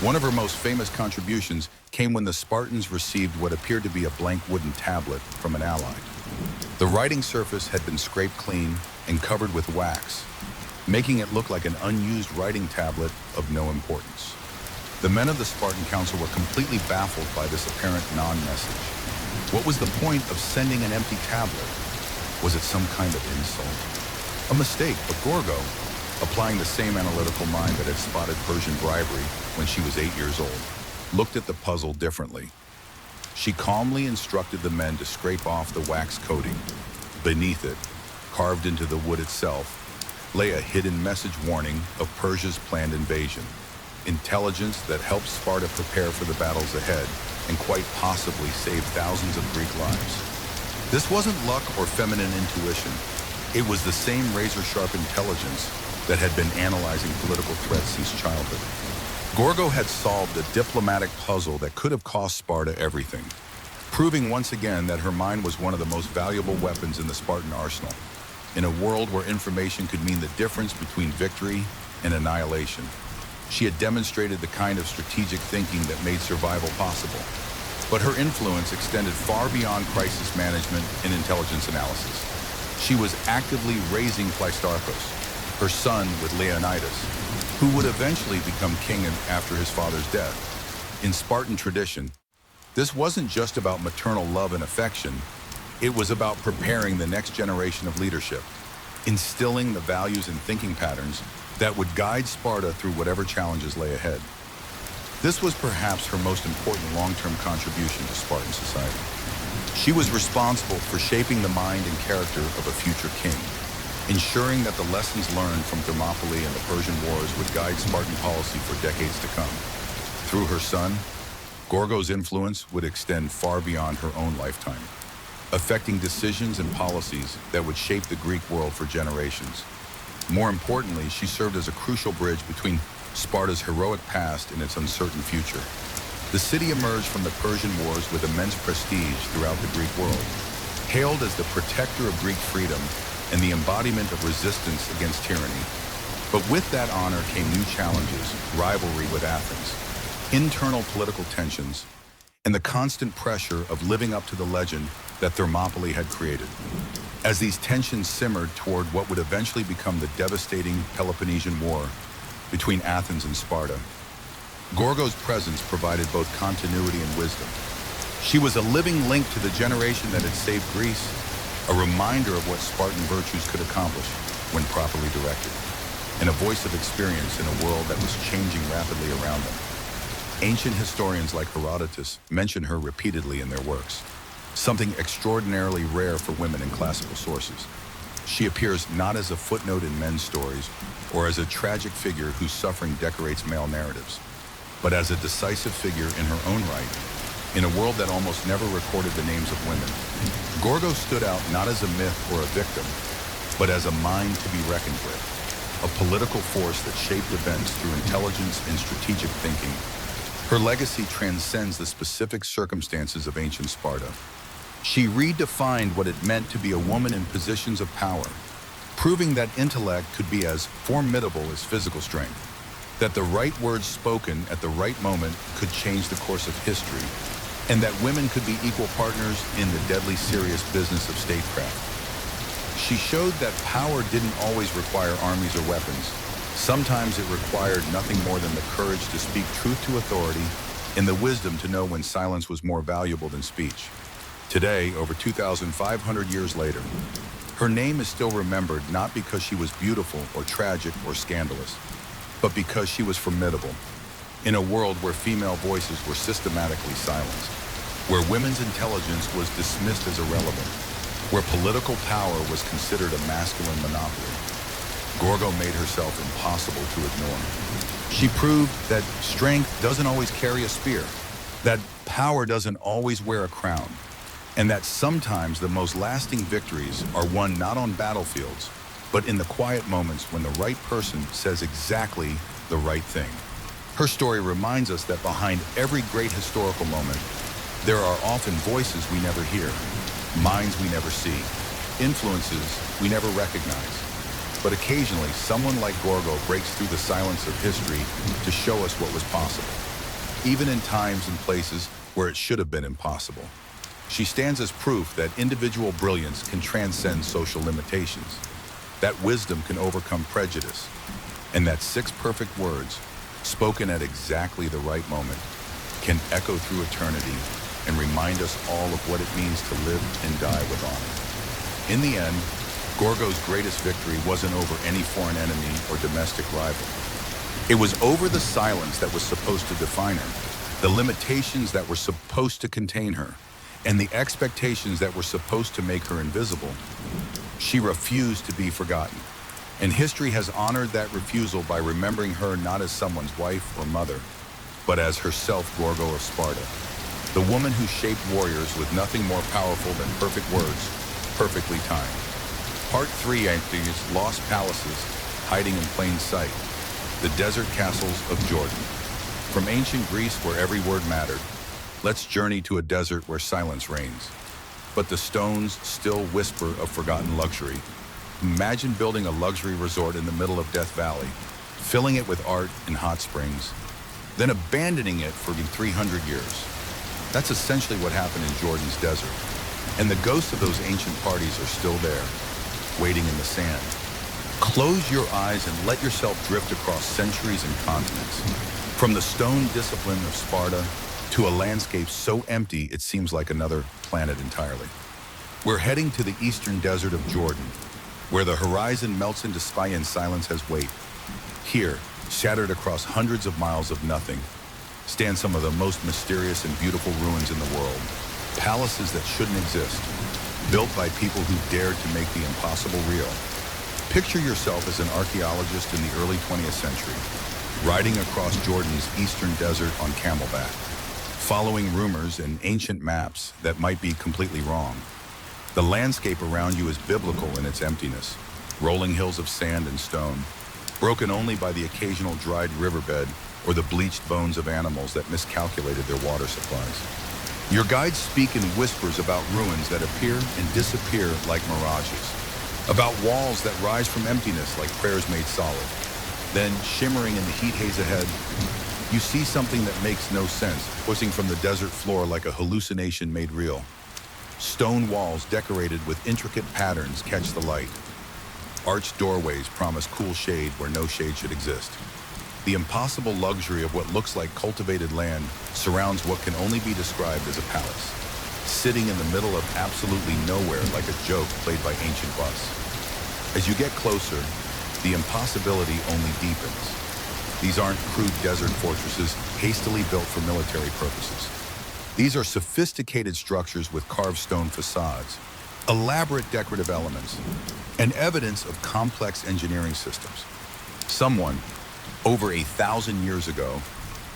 Speaker 1: One of her most famous contributions came when the Spartans received what appeared to be a blank wooden tablet from an ally. The writing surface had been scraped clean and covered with wax, making it look like an unused writing tablet of no importance. The men of the Spartan council were completely baffled by this apparent non-message. What was the point of sending an empty tablet? Was it some kind of insult? A mistake, but Gorgo, applying the same analytical mind that had spotted Persian bribery when she was 8 years old, looked at the puzzle differently. She calmly instructed the men to scrape off the wax coating. Beneath it, carved into the wood itself, lay a hidden message warning of Persia's planned invasion, intelligence that helped Sparta prepare for the battles ahead and quite possibly save thousands of Greek lives. This wasn't luck or feminine intuition. It was the same razor-sharp intelligence that had been analyzing political threats since childhood. Gorgo had solved a diplomatic puzzle that could have cost Sparta everything, proving once again that her mind was one of the most valuable weapons in the Spartan arsenal. In a world where information could mean the difference between victory and annihilation, she had demonstrated the kind of strategic thinking that made survival possible. But her influence extended far beyond crisis management and intelligence analysis. She was actively raising Pleistarchus, her son with Leonidas, who would eventually become king after his father's death. In Spartan tradition, this wasn't just about maternal love and affection. It was about preparing the next generation of leadership, instilling the values and thinking patterns that would guide Sparta through whatever challenges lay ahead. This was perhaps her most important long-term contribution to Spartan society. She was responsible for shaping the mind and character of a future king, ensuring that the lessons learned from Thermopylae and the Persian Wars would guide Spartan policy for decades to come. Through her son, Gorgo's influence would extend far beyond her own lifetime, affecting decisions and policies that would shape the Greek world for generations. More importantly, she served as a crucial bridge between Sparta's heroic past and its uncertain future. The city emerged from the Persian Wars with immense prestige throughout the Greek world, hailed as the protector of Greek freedom and the embodiment of resistance against tyranny. But with that honor came new challenges, rivalry with Athens, internal political tensions, and the constant pressure of living up to the legend that Thermopylae had created. As these tensions simmered toward what would eventually become the devastating Peloponnesian War between Athens and Sparta, Gorgo's presence provided both continuity and wisdom. She was a living link to the generation that had saved Greece, a reminder of what Spartan virtues could accomplish when properly directed, and a voice of experience in a world that was changing rapidly around them. Ancient historians like Herodotus mention her repeatedly in their works, something extraordinarily rare for women in classical sources. She appears not as a footnote in men's stories or as a tragic figure whose suffering decorates male narratives, but as a decisive figure in her own right, in a world that almost never recorded the names of women. Gorgo stood out not as a myth or a victim, but as a mind to be reckoned with, a political force that shaped events through intelligence and strategic thinking. Her legacy transcends the specific circumstances of ancient Sparta. She redefined what it meant to be a woman in positions of power, proving that intellect could be as formidable as physical strength, that the right words spoken at the right moment could change the course of history, and that women could be equal partners in the deadly serious business of statecraft. She showed that power didn't always require armies or weapons. Sometimes it required nothing more than the courage to speak truth to authority and the wisdom to know when silence was more valuable than speech. Today, over 2,500 years later, her name is still remembered not because she was beautiful or tragic or scandalous, but because she was formidable. In a world where female voices were systematically silenced, where women's intelligence was dismissed as irrelevant, where political power was considered a masculine monopoly, Gorgo made herself impossible to ignore. She proved that strength doesn't always carry a spear, that power doesn't always wear a crown, and that sometimes the most lasting victories are won not on battlefields, but in the quiet moments when the right person says exactly the right thing. Her story reminds us that behind every great historical moment, there are often voices we never hear, minds we never see, influences we never recognize. But occasionally, someone like Gorgo breaks through the silence of history to show us what was possible, even in times and places where it should have been impossible. She stands as proof that individual brilliance can transcend social limitations, that wisdom can overcome prejudice, and that 6 perfect words, spoken at exactly the right moment, can echo through eternity and remind us all of what it means to live and die with honor. In the end, Gorgo's greatest victory wasn't over any foreign enemy or domestic rival. It was over the silence that was supposed to define her, the limitations that were supposed to contain her, and the expectations that were supposed to make her invisible. She refused to be forgotten, and history has honored that refusal by remembering her not as someone's wife or mother, but as herself Gorgo of Sparta, the woman who shaped warriors with nothing more powerful than perfect words, perfectly timed. Part 3 enters Lost Palaces, Hiding in Plain Sight, the desert castles of Jordan. From ancient Greece, where every word mattered, let's journey to a desert where silence reigns. But the stones still whisper of forgotten luxury. Imagine building a luxury resort in the middle of Death Valley, filling it with art and hot springs, then abandoning it for 300 years. That's essentially what happened in Jordan's desert. And the ghosts of those ancient parties are still there, waiting in the sand. Close your eyes and let yourself drift across centuries and continents. From the stone discipline of Sparta to a landscape so empty it seems like another planet entirely. We're heading to the eastern desert of Jordan, where the horizon melts into sky and silence has weight. Here, shattered across hundreds of miles of nothing, stand some of the most mysterious and beautiful ruins in the world. Palaces that shouldn't exist, built by people who dared to make the impossible real. Picture yourself as an archaeologist in the early 20th century, riding across Jordan's eastern desert on camelback, following rumors and ancient maps that might be completely wrong. The landscape around you is biblical in its emptiness, rolling hills of sand and stone, broken only by the occasional dried riverbed or the bleached bones of animals that miscalculated their water supplies. Your guides speak in whispers about ruins that appear and disappear like mirages, about walls that rise from emptiness like prayers made solid. Then, shimmering in the heat haze ahead, you see something that makes no sense, pushing from the desert floor like a hallucination made real. Stone walls decorated with intricate patterns catch the light. Arched doorways promise cool shade where no shade should exist. The impossible luxury of what looks like cultivated land surrounds what can only be described as a palace, sitting in the middle of absolutely nowhere like a joke played by ancient bus. As you get closer, the impossibility only deepens. These aren't crude desert fortresses hastily built for military purposes. These are sophisticated structures with carved stone facades, elaborate decorative elements, and evidence of complex engineering systems. Someone, over 1,000 years ago,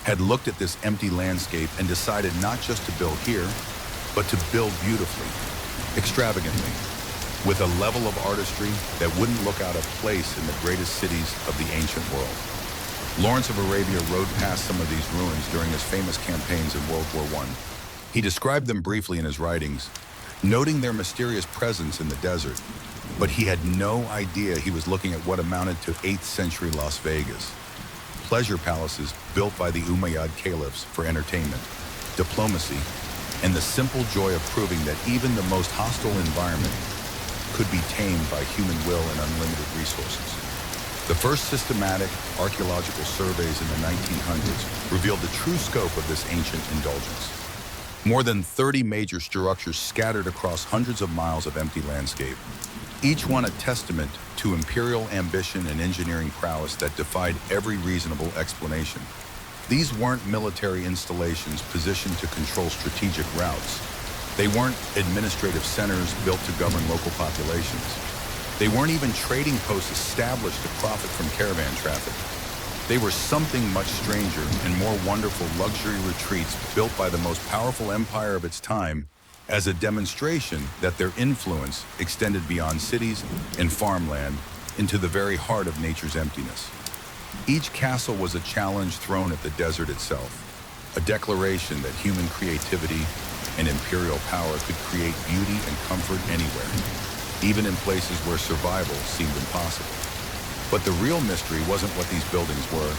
Speaker 1: had looked at this empty landscape and decided not just to build here, but to build beautifully, extravagantly, with a level of artistry that wouldn't look out of place in the greatest cities of the ancient world. Lawrence of Arabia rode past some of these ruins during his famous campaigns in World War I. He described them briefly in his writings, noting their mysterious presence in the desert, but he had no idea he was looking at what amounted to 8th century Las Vegas. Pleasure palaces built by the Umayyad caliphs for entertainment, diplomacy, and the simple joy of proving that even the most hostile environment could be tamed by human will and unlimited resources. The first systematic archaeological surveys in the 1900s revealed the true scope of this ancient indulgence. More than 30 major structures scattered across hundreds of miles of empty landscape, each one a testament to imperial ambition and engineering prowess that defied every reasonable explanation. These weren't military installations positioned to control strategic routes. They weren't administrative centers built to govern local populations. They weren't even trading posts established to profit from caravan traffic. They were something much stranger and more wonderful luxury retreats built by the most powerful empire of its time as a demonstration that their influence extended beyond cities and farmland into the very heart of nature's emptiness. Each castle was a challenge thrown at the desert itself, a declaration that human creativity and imperial power could create beauty and comfort anywhere, even in places where survival seemed impossible. But the real mystery wasn't what these buildings were,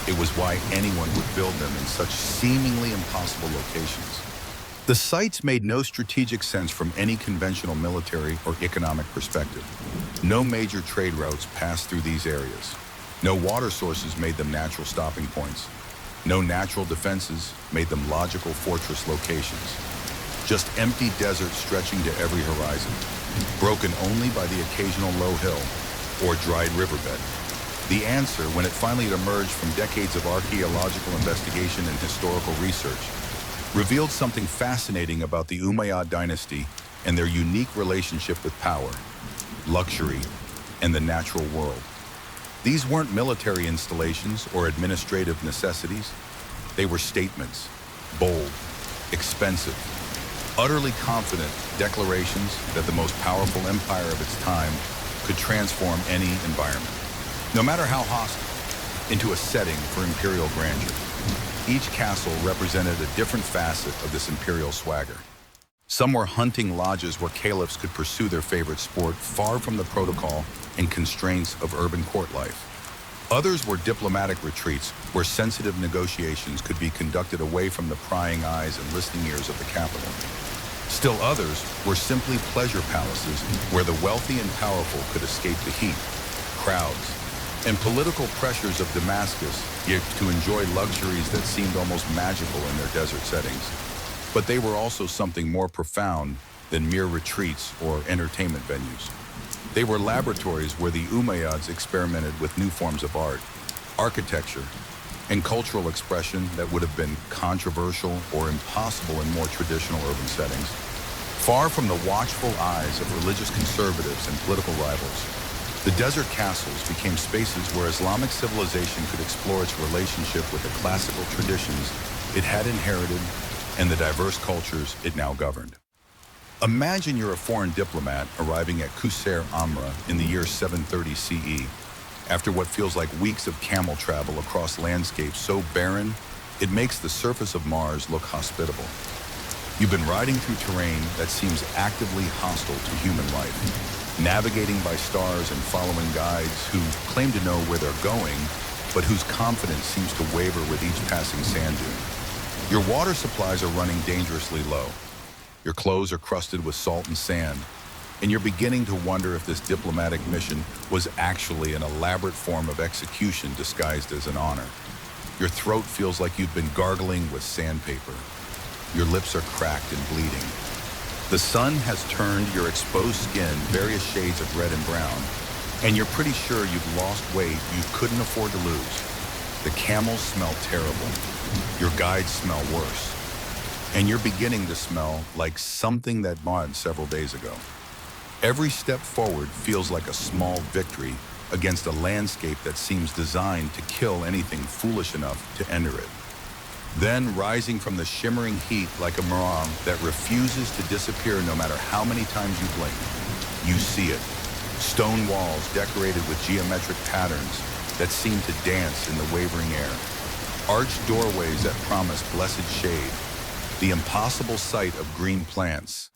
Speaker 1: it was why anyone would build them in such seemingly impossible locations. The sites made no strategic sense from any conventional military or economic perspective. No major trade routes passed through these areas. No water sources made them natural stopping points. No natural defenses made them logical fortress locations. Just empty desert stretching to every horizon, broken only by the occasional low hill or dried riverbed. The answer, when it finally emerged from decades of archaeological investigation and historical research, revealed something fascinating about the Umayyad dynasty and their unique relationship with power, luxury, and the natural world. These weren't military installations or administrative necessities. They were statements, bold, expensive, utterly confident declarations that the most powerful empire of its time could transform any environment, no matter how hostile, into a setting for imperial grandeur. Each castle represented a different facet of this imperial swagger. Some were hunting lodges where caliphs could pursue their favorite sport far from the protocol and constraints of urban court life. Others were diplomatic retreats where sensitive negotiations could be conducted away from the prying eyes and listening ears of the capital. Still others were simply pleasure palaces where the wealthy and powerful could escape the heat, crowds, and political pressures of Damascus, yet to enjoy luxuries that seemed almost magical in their desert settings. But they were also something more profound than mere retreats or entertainment venues. They were laboratories where the Umayyads experimented with new forms of art, architecture, and cultural expression that would have been controversial or impossible in more traditional urban settings. Far from the watchful eyes of religious conservatives and political rivals, the desert castles became spaces where Islamic civilization could explore its relationship with the classical traditions it had inherited and the diverse cultures it now governed. Imagine you're a foreign diplomat arriving at Qusayr Amra in the year 730 CE. after what feels like weeks of camel travel across landscapes so barren, it makes the surface of Mars look hospitable. You've been riding through terrain that seems actively hostile to human life, navigating by stars and following guides who claim to know where they're going, but whose confidence seems to waver with each passing sand dune. Your water supplies are running dangerously low. Your clothes are crusted with salt and sand, and you're beginning to wonder if this diplomatic mission was actually an elaborate form of execution disguised as an honor. Your throat feels like you've been gargling with sandpaper. Your lips are cracked and bleeding. The sun has turned your exposed skin various shades of red and brown, and you're pretty sure you've lost weight you couldn't afford to lose. The camels smell terrible. Your guides smell worse. And you're beginning to smell like something that died several days ago. Every step forward feels like a small victory against a landscape that seems designed to kill anything foolish enough to enter it. Then, rising from the shimmering heat like a mirage that refuses to disappear no matter how many times you blink, you see it. Stone walls decorated with geometric patterns that seem to dance in the wavering air. Arched doorways that promise blessed shade. The impossible sight of green plants.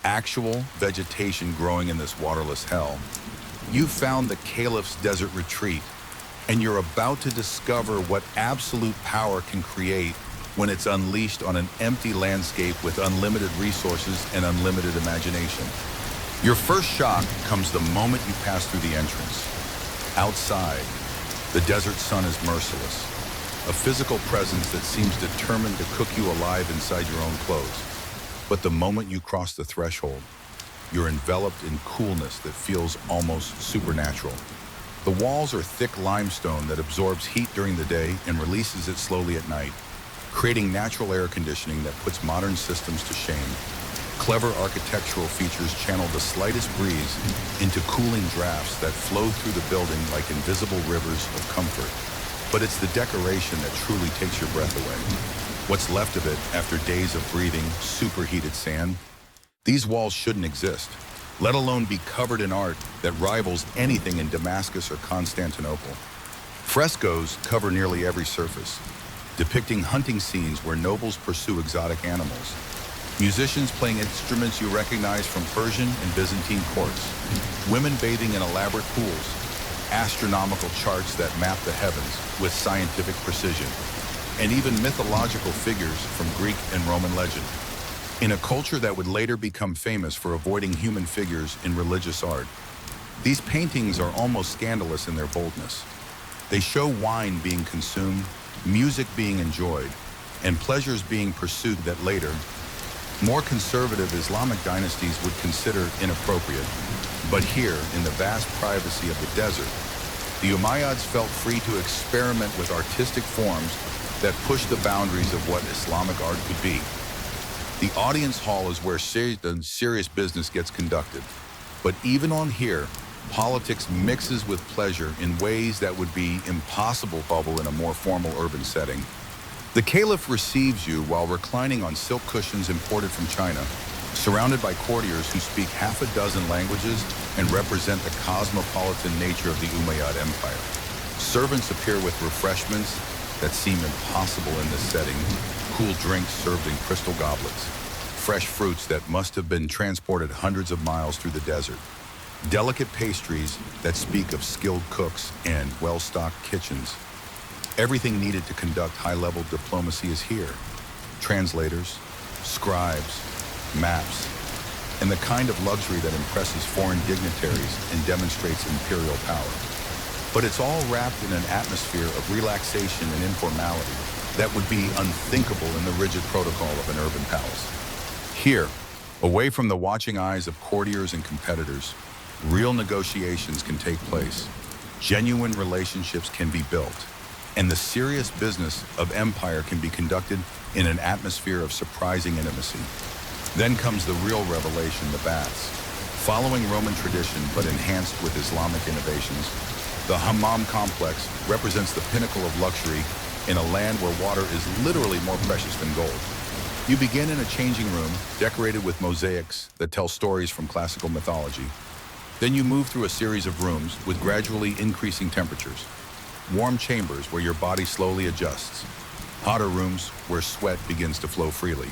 Speaker 1: Actual vegetation growing in this waterless hell. You've found the Caliph's desert retreat, and you're about to discover what absolute power can create when it's unleashed on an empty landscape with unlimited resources and unlimited imagination. Your first shock comes the moment you pass through the entrance. Outside, the desert sun is merciless, a physical presence that seems determined to cook you alive inside your own clothes. But the moment you cross the threshold, you're enveloped in coolness that feels almost supernatural. The walls are thick limestone that absorbs heat during the day and releases it slowly at night, creating natural air conditioning that puts modern systems to shame. Clever architectural features channel the slightest breeze into cooling drafts that flow through the building like invisible rivers of comfort. But it's the decoration that truly takes your breath away. What's left of it after days of breathing superheated sand? These walls shouldn't exist, let alone be covered in art that rivals anything in Damascus or Constantinople. Frescoes cover nearly every surface, depicting hunting scenes where nobles pursue exotic animals. Musicians playing instruments you recognize from Persian and Byzantine courts. Women bathing in elaborate pools. Astronomical charts that map the heavens with scientific precision. And even mythological figures from Greek and Roman legend. In a culture that would later become famous for avoiding human figures in religious art, these paintings are almost scandalous in their boldness. They show wine being consumed, music being enjoyed, and pleasures being pursued that later, more conservative Islamic dynasties would consider inappropriate. But here, in the vast privacy of the desert, the Umayyads felt free to experiment with artistic forms that pushed the boundaries of what Islamic art could be. The audience hall is where serious business gets conducted. But even on here, politics mixes with pleasure in ways that would be impossible in a more formal urban setting. The Caliph receives you while reclining on silk cushions imported from China, surrounded by courtiers who speak half a dozen languages and represent the cosmopolitan nature of the Umayyad Empire. Servants appear with refreshments that seem impossible in this setting, cool drinks served in crystal goblets, fresh fruits that must have been transported hundreds of miles through the desert, delicate pastries that speak of skilled cooks and well-stocked kitchens. Everything needed to conduct high-level diplomacy is here. Translators, scribes, maps, and the kind of luxury that impresses foreign dignitaries and demonstrates imperial power. But it's all wrapped in an atmosphere of relaxation and informality that would be unthinkable in the rigid protocol of an urban palace. Here, away from the watching eyes of courtiers and competitors, real negotiations can take place, genuine relationships can be built, and the serious business of empire can be conducted in an atmosphere of surprising intimacy. Then comes the real revelation, the baths. Following Roman tradition but enhanced with Islamic innovations, the hammam complex represents the pinnacle of luxury in a land where water is literally more precious than gold. You begin in a changing room decorated with mosaics that tell stories from classical mythology. Then you move through a series of rooms with gradually increasing temperatures. Warm chambers where your body slowly adjusts. Hotter rooms where sweat begins to flow freely.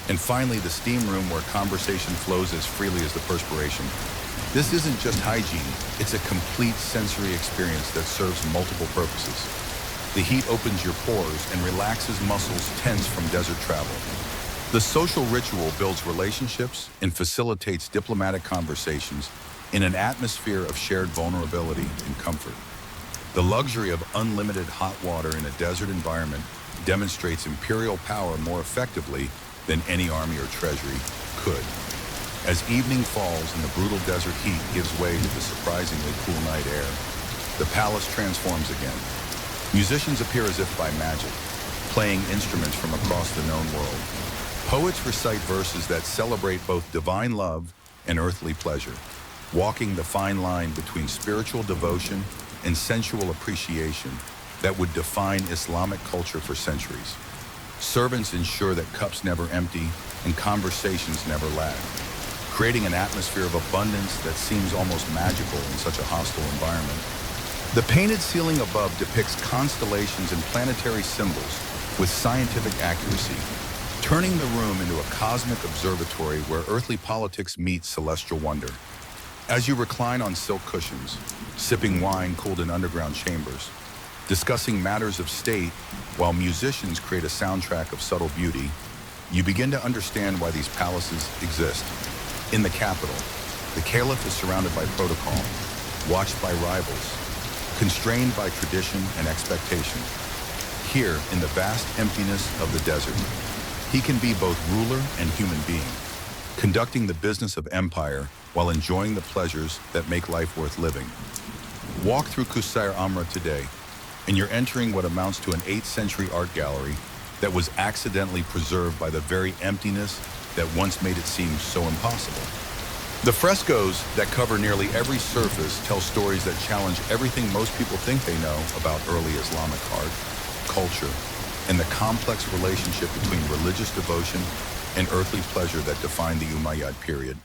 Speaker 1: And finally, the steam room where conversation flows as freely as the perspiration. This isn't just hygiene, it's a complete sensory experience that serves multiple purposes. The heat opens your pores and relaxes muscles tense from desert travel. The social ritual builds relationships and facilitates diplomatic conversations in an atmosphere of shared vulnerability and comfort. The luxury of unlimited hot water in a desert environment demonstrates imperial power more effectively than any army or treasury could. As evening falls and the brutal desert heat gives way to the surprisingly cool night air, the palace transforms again. Musicians appear as if by magic, playing instruments from across the known world. Poets recite verses that celebrate both divine love and earthly pleasure, walking the fine line between spiritual devotion and sensual appreciation that would define Islamic culture for centuries. Servants ensure that cups never empty and conversations never lag, creating an atmosphere of abundance that seems almost magical in such a hostile environment. The painted ceiling above depicts constellations and planetary symbols with scientific accuracy, turning the room into a cosmic observatory where earthly politics meet celestial wonder. As you recline on silk cushions, sipping wine cooled in underground chambers, discussing matters of state while musicians create a soundtrack of subtle beauty, you begin to understand why these palaces exist. In the capital, the caliph is surrounded by protocol, watched by rivals, constrained by tradition and expectation. Here, in the vast emptiness of the desert, he can be both ruler and human being, conducting the business of empire while enjoying the pleasures that make life worth living. Walk through Qusair Amra today, and you're entering what amounts to an 8th century art gallery that was accidentally preserved by the very emptiness that once made it seem so impossible. The frescoes that cover nearly every surface tell stories that challenge everything most people think they know about early Islamic art, culture, and the complex relationship between religious devotion and earthly pleasure that defined the Umayyad period.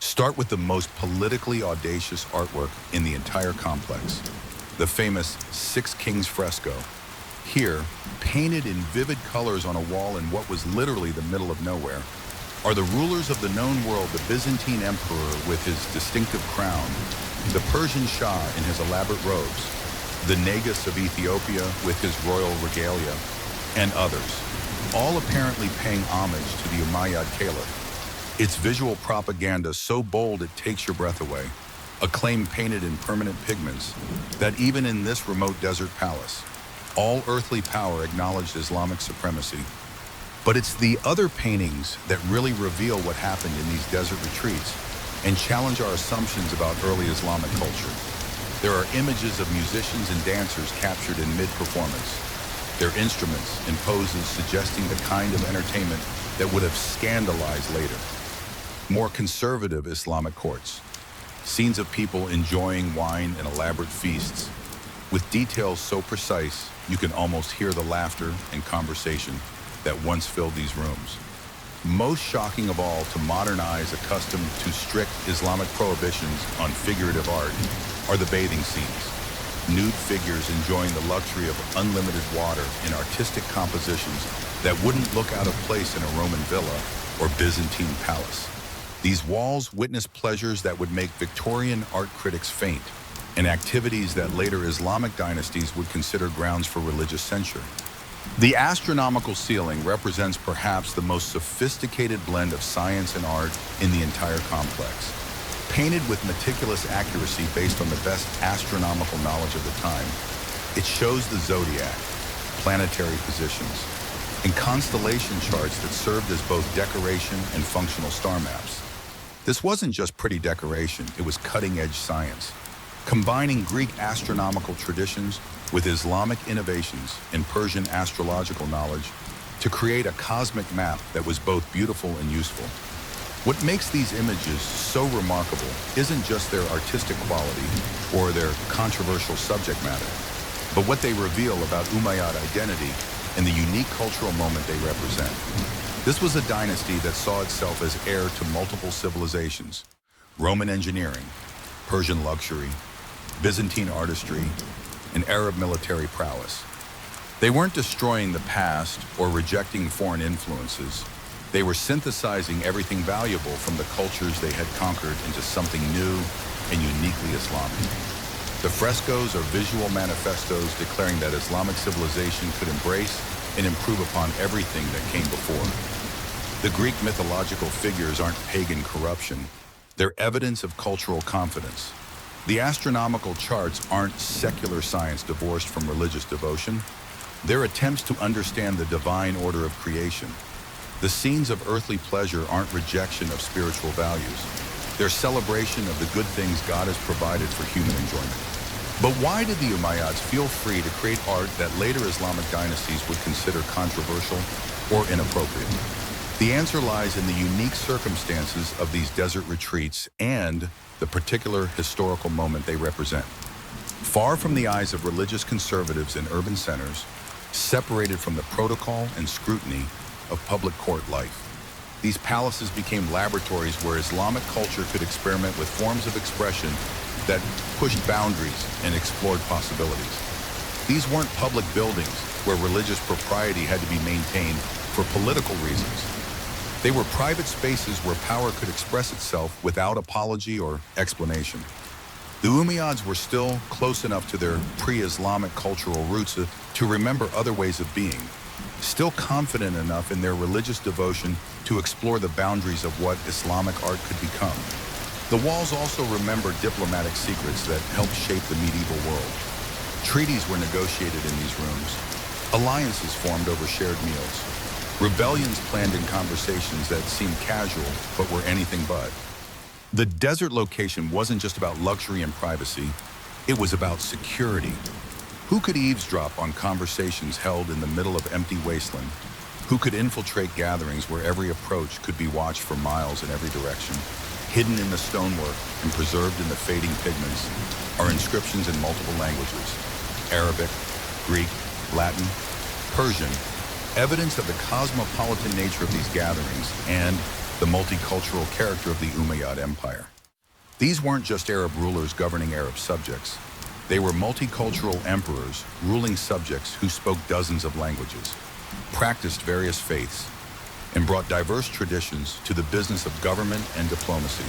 Speaker 1: Start with the most politically audacious artwork in the entire complex, the famous Six Kings fresco. Here, painted in vivid colors on a wall in what was literally the middle of nowhere, are the rulers of the known world, the Byzantine emperor with his distinctive crown, the Persian Shah in his elaborate robes, the Negus of Ethiopia with his royal regalia, and others, all apparently paying homage to the Umayyad Caliph. Its visual propaganda so bold it takes your breath away, a claim painted in permanent pigments that even in this remote desert palace, all earthly power acknowledged Islamic supremacy. But it's the other paintings that really reveal what happened in these desert retreats and challenge our assumptions about early Islamic culture. There are images of musicians and dancers captured in mid-performance, their instruments and poses suggesting the kind of entertainment that would have scandalized later. More conservative Islamic courts, scenes of people enjoying wine and elaborate feasts, with details so precise you can almost hear the laughter and conversation that once filled these rooms. Most shocking of all to modern eyes accustomed to strict Islamic prohibitions on figurative art are the bathing scenes. Nude figures enjoying the luxury of unlimited water in artistic compositions that wouldn't look out of place in a Roman villa or Byzantine palace. These walls witness pleasures that would make Victorian art critics faint, and activities that later Islamic dynasties would consider grounds for religious censure. The astronomical ceiling represents perhaps the most sophisticated blend of science and art in the entire complex. Painted with meticulous accuracy based on the best astronomical knowledge of the time, it shows the zodiac, planetary positions, and constellation charts that served as both decoration and functional star maps. This wasn't just pretty decoration, it was cutting-edge science, combining Greek astronomical traditions with Islamic innovations and Persian astrological knowledge to create a cosmic map that was both beautiful and useful. What makes these images so remarkable isn't just their artistic quality or their controversial subject matter, but what they reveal about Umayyad identity and the unique cultural moment they represent. This was a dynasty that saw itself as heir to multiple civilizations: Roman engineering, Persian luxury, Byzantine artistry, and Arab military prowess. They weren't destroying the past or rejecting foreign influences. They were synthesizing everything valuable from the cultures they had conquered into something new and uniquely Islamic. The frescoes are visual manifestos declaring that Islamic civilization could embrace and improve upon everything that came before. The Greek mythological figures aren't pagan corruption. They're evidence of cultural confidence. The astronomical charts aren't secular science divorced from religious devotion. They're attempts to understand the divine order of creation. The scenes of earthly pleasure aren't rejection of spiritual values. They're celebration of the good things God has provided for human enjoyment. But why did the Umayyads feel free to create art that later Islamic dynasties would consider controversial or inappropriate? The answer lies in the unique circumstances of these desert retreats and the particular historical moment they represent. Far from the eyes of religious conservatives in urban centers, separated from the protocol and scrutiny of public court life, these palaces became laboratories where Islamic culture could experiment with forms of expression that pushed boundaries and explored possibilities. These weren't public buildings where religious propriety had to be maintained for political reasons. They were private spaces where power could express itself without apology or explanation. The Umayyads were still close enough to their pre-Islamic cultural roots to remember other ways of being, still confident enough in their religious devotion to explore the boundaries of what Islamic art could become. The walls also remember diplomatic secrets that helped shape the medieval world. Treaties were negotiated in these rooms. Alliances formed over shared meals. Rebellions planned in conversations that seemed casual but were anything but. The desert location wasn't just about luxury and privacy, it was about security. Who could eavesdrop on conversations held in the middle of empty wasteland? Who could infiltrate gatherings where every approach could be watched for miles in every direction? Hidden in the stonework and preserved in the fading pigments are inscriptions in multiple languages: Arabic, Greek, Latin, Persian, evidence of the cosmopolitan nature of these gatherings and the multicultural character of the Umayyad Empire. These weren't just Arab rulers governing Arab subjects. They were multicultural emperors ruling subjects who spoke dozens of languages, practiced various faiths, and brought diverse traditions to the business of government and diplomacy.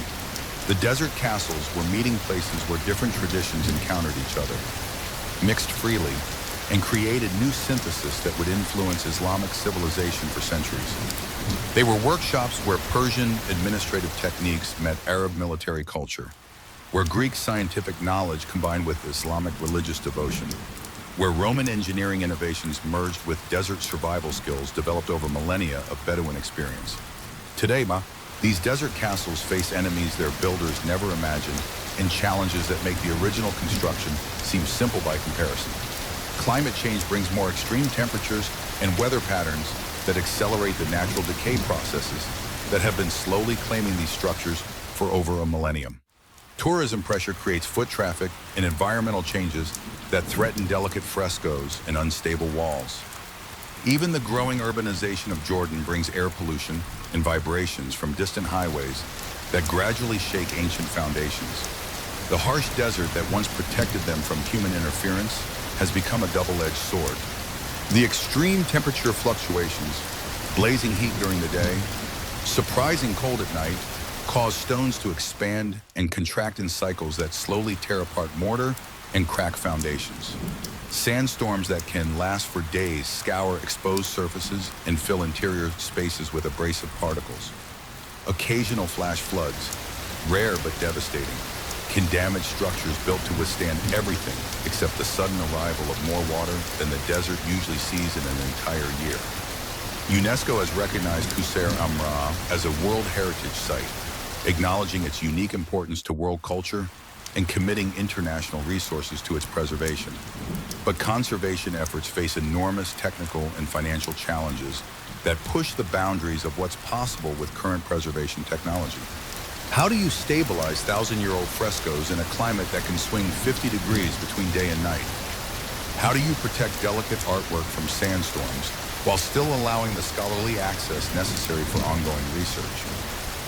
Speaker 1: The desert castles were meeting places where different traditions encountered each other, mixed freely, and created new synthesis that would influence Islamic civilization for centuries. They were workshops where Persian administrative techniques met Arab military culture, where Greek scientific knowledge combined with Islamic religious devotion, where Roman engineering innovations merged with desert survival skills developed over millennia of Bedouin experience. Today, these desert castles face enemies their builders never imagined and challenges that make the original construction seem simple by comparison. Climate change brings more extreme temperatures and weather patterns that accelerate the natural decay processes that have been slowly claiming these structures for over a millennium. Tourism pressure creates foot traffic and environmental changes that threaten delicate frescoes and unstable walls. Even the growing urbanization of Jordan brings air pollution and vibrations from distant highways that gradually shake ancient foundations. The harsh desert that once protected them from human interference has become a double-edged sword. The extreme temperature fluctuations, blazing heat during the day, surprising cold at night, cause stones to expand and contract in cycles that slowly tear apart mortar and crack foundations. Sandstorms that can last for days scour exposed surfaces and fill interior spaces with abrasive particles. Occasional flash floods, rare but devastating, can damage structures built to withstand everything except the sudden arrival of more water than the desert usually sees in an entire year. UNESCO has recognized Qusayr Amra as a World Heritage Site, acknowledging its unique importance to world culture and committing international resources to its preservation. But conservation efforts face enormous technical and financial challenges that push the boundaries of what's possible with current preservation technology. How do you stabilize thousand-year-old frescoes in a climate that can swing 50 degrees between day and night? How do you protect delicate artwork from sandstorms while still allowing the scholarly access necessary for ongoing research?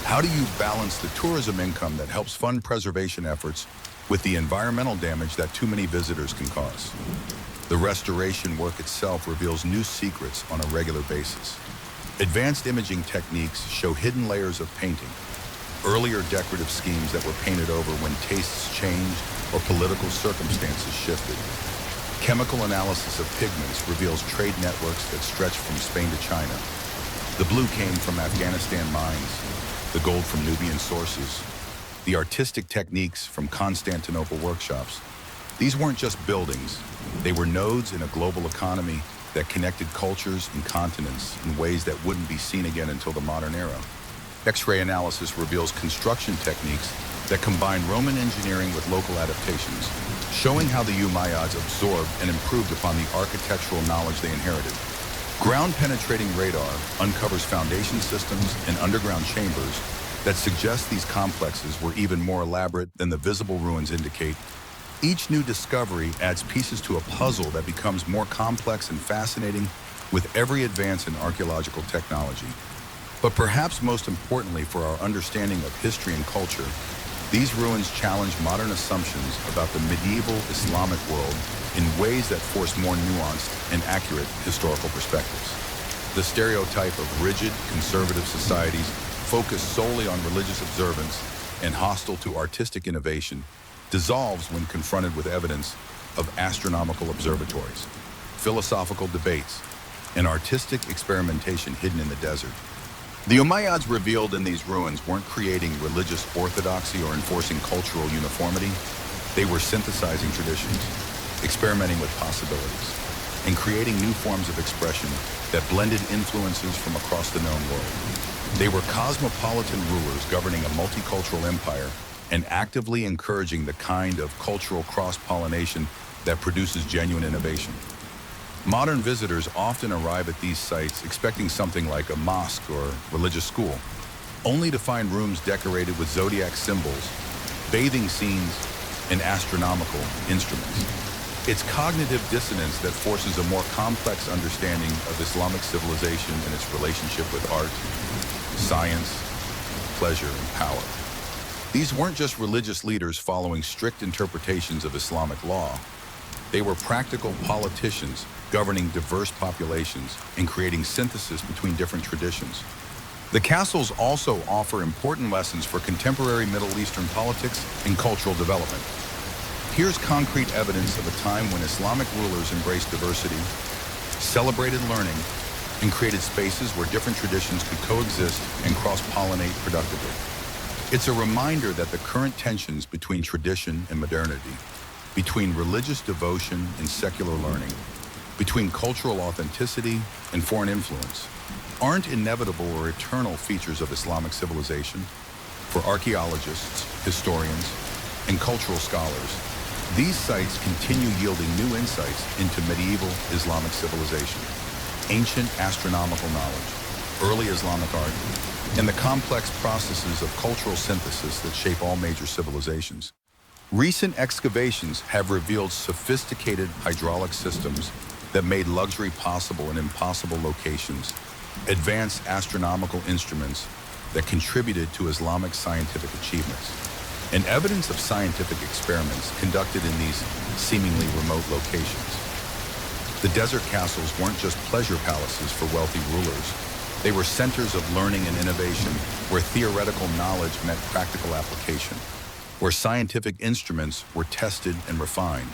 Speaker 1: How do you balance the tourism income that helps fund preservation efforts with the environmental damage that too many visitors can cause. The restoration work itself reveals new secrets on a regular basis. Advanced imaging techniques show hidden layers of painting, earlier decorative schemes that were painted over when tastes changed or political circumstances shifted. Chemical analysis of pigments reveals trade networks that stretch from Spain to China. The blue came from Afghanistan mines, the gold from Nubian sources, the artistic techniques from Constantinople workshops. These weren't just buildings, they were nodes in a global economy that connected cultures and continents in ways that wouldn't be seen again until the modern era. X-ray analysis reveals construction techniques that combine Roman engineering with local adaptations, showing how the Umayyads absorbed and improved upon the architectural knowledge they inherited. Ground-penetrating radar uncovers foundation systems and underground chambers that suggest these complexes were even more elaborate than the visible ruins indicate. Each new discovery adds pieces to a puzzle that becomes more complex and fascinating with every advance in archaeological technology. But perhaps most importantly for our understanding of history and culture, these ruins challenge modern assumptions about the medieval Islamic world in ways that force more nuanced and accurate historical perspectives. The stereotype of rigid, conservative societies focused solely on religious observance and hostile to artistic innovation dissolves when confronted with evidence of astronomical observatories, philosophical debates, and artistic experimentation hidden in the desert. The Umayyads revealed in these ruins weren't creating religious orthodoxy or enforcing cultural uniformity. They were synthesizing traditions, experimenting with possibilities, and creating new forms of expression that blended influences from across the known world. They were cosmopolitan rulers governing a multicultural empire and actively encouraging the kind of cultural cross-pollination that produces genuine innovation. Modern visitors often arrive at these sites expecting something like a mosque or religious school, only to find rooms decorated with zodiac symbols, bathing scenes, and astronomical instruments. It's cognitive dissonance that forces a more complex understanding of Islamic civilization and its relationship with art, science, pleasure, and power. These weren't just religious leaders following strict interpretations of Islamic law. They were practical politicians governing diverse populations and creating synthesis between different traditions. The castles also offer important lessons for contemporary Middle Eastern politics and cultural development. Here's concrete evidence of a time when Islamic rulers embraced diversity, celebrated learning, and created spaces where different traditions could coexist and cross-pollinate productively. It's a reminder that the current tensions between tradition and modernity, between religious devotion and secular learning, between cultural authenticity and foreign influence, aren't inevitable or eternal features of Islamic civilization. For archaeologists, historians, and cultural scholars, these sites continue yielding new insights into medieval Islamic civilization, ancient astronomical knowledge, early Islamic art, and the complex processes of cultural synthesis that shape all major civilizations. Recent excavations have revealed sophisticated hydraulic systems that made luxury possible in impossible locations, advanced astronomical instruments that contributed to Islamic scientific achievements, and evidence of scientific experiments conducted in these seemingly remote locations. The desert castles weren't just pleasure palaces for wealthy rulers. They were centers of learning and innovation where theoretical knowledge met practical application, where scientific instruments were tested and refined,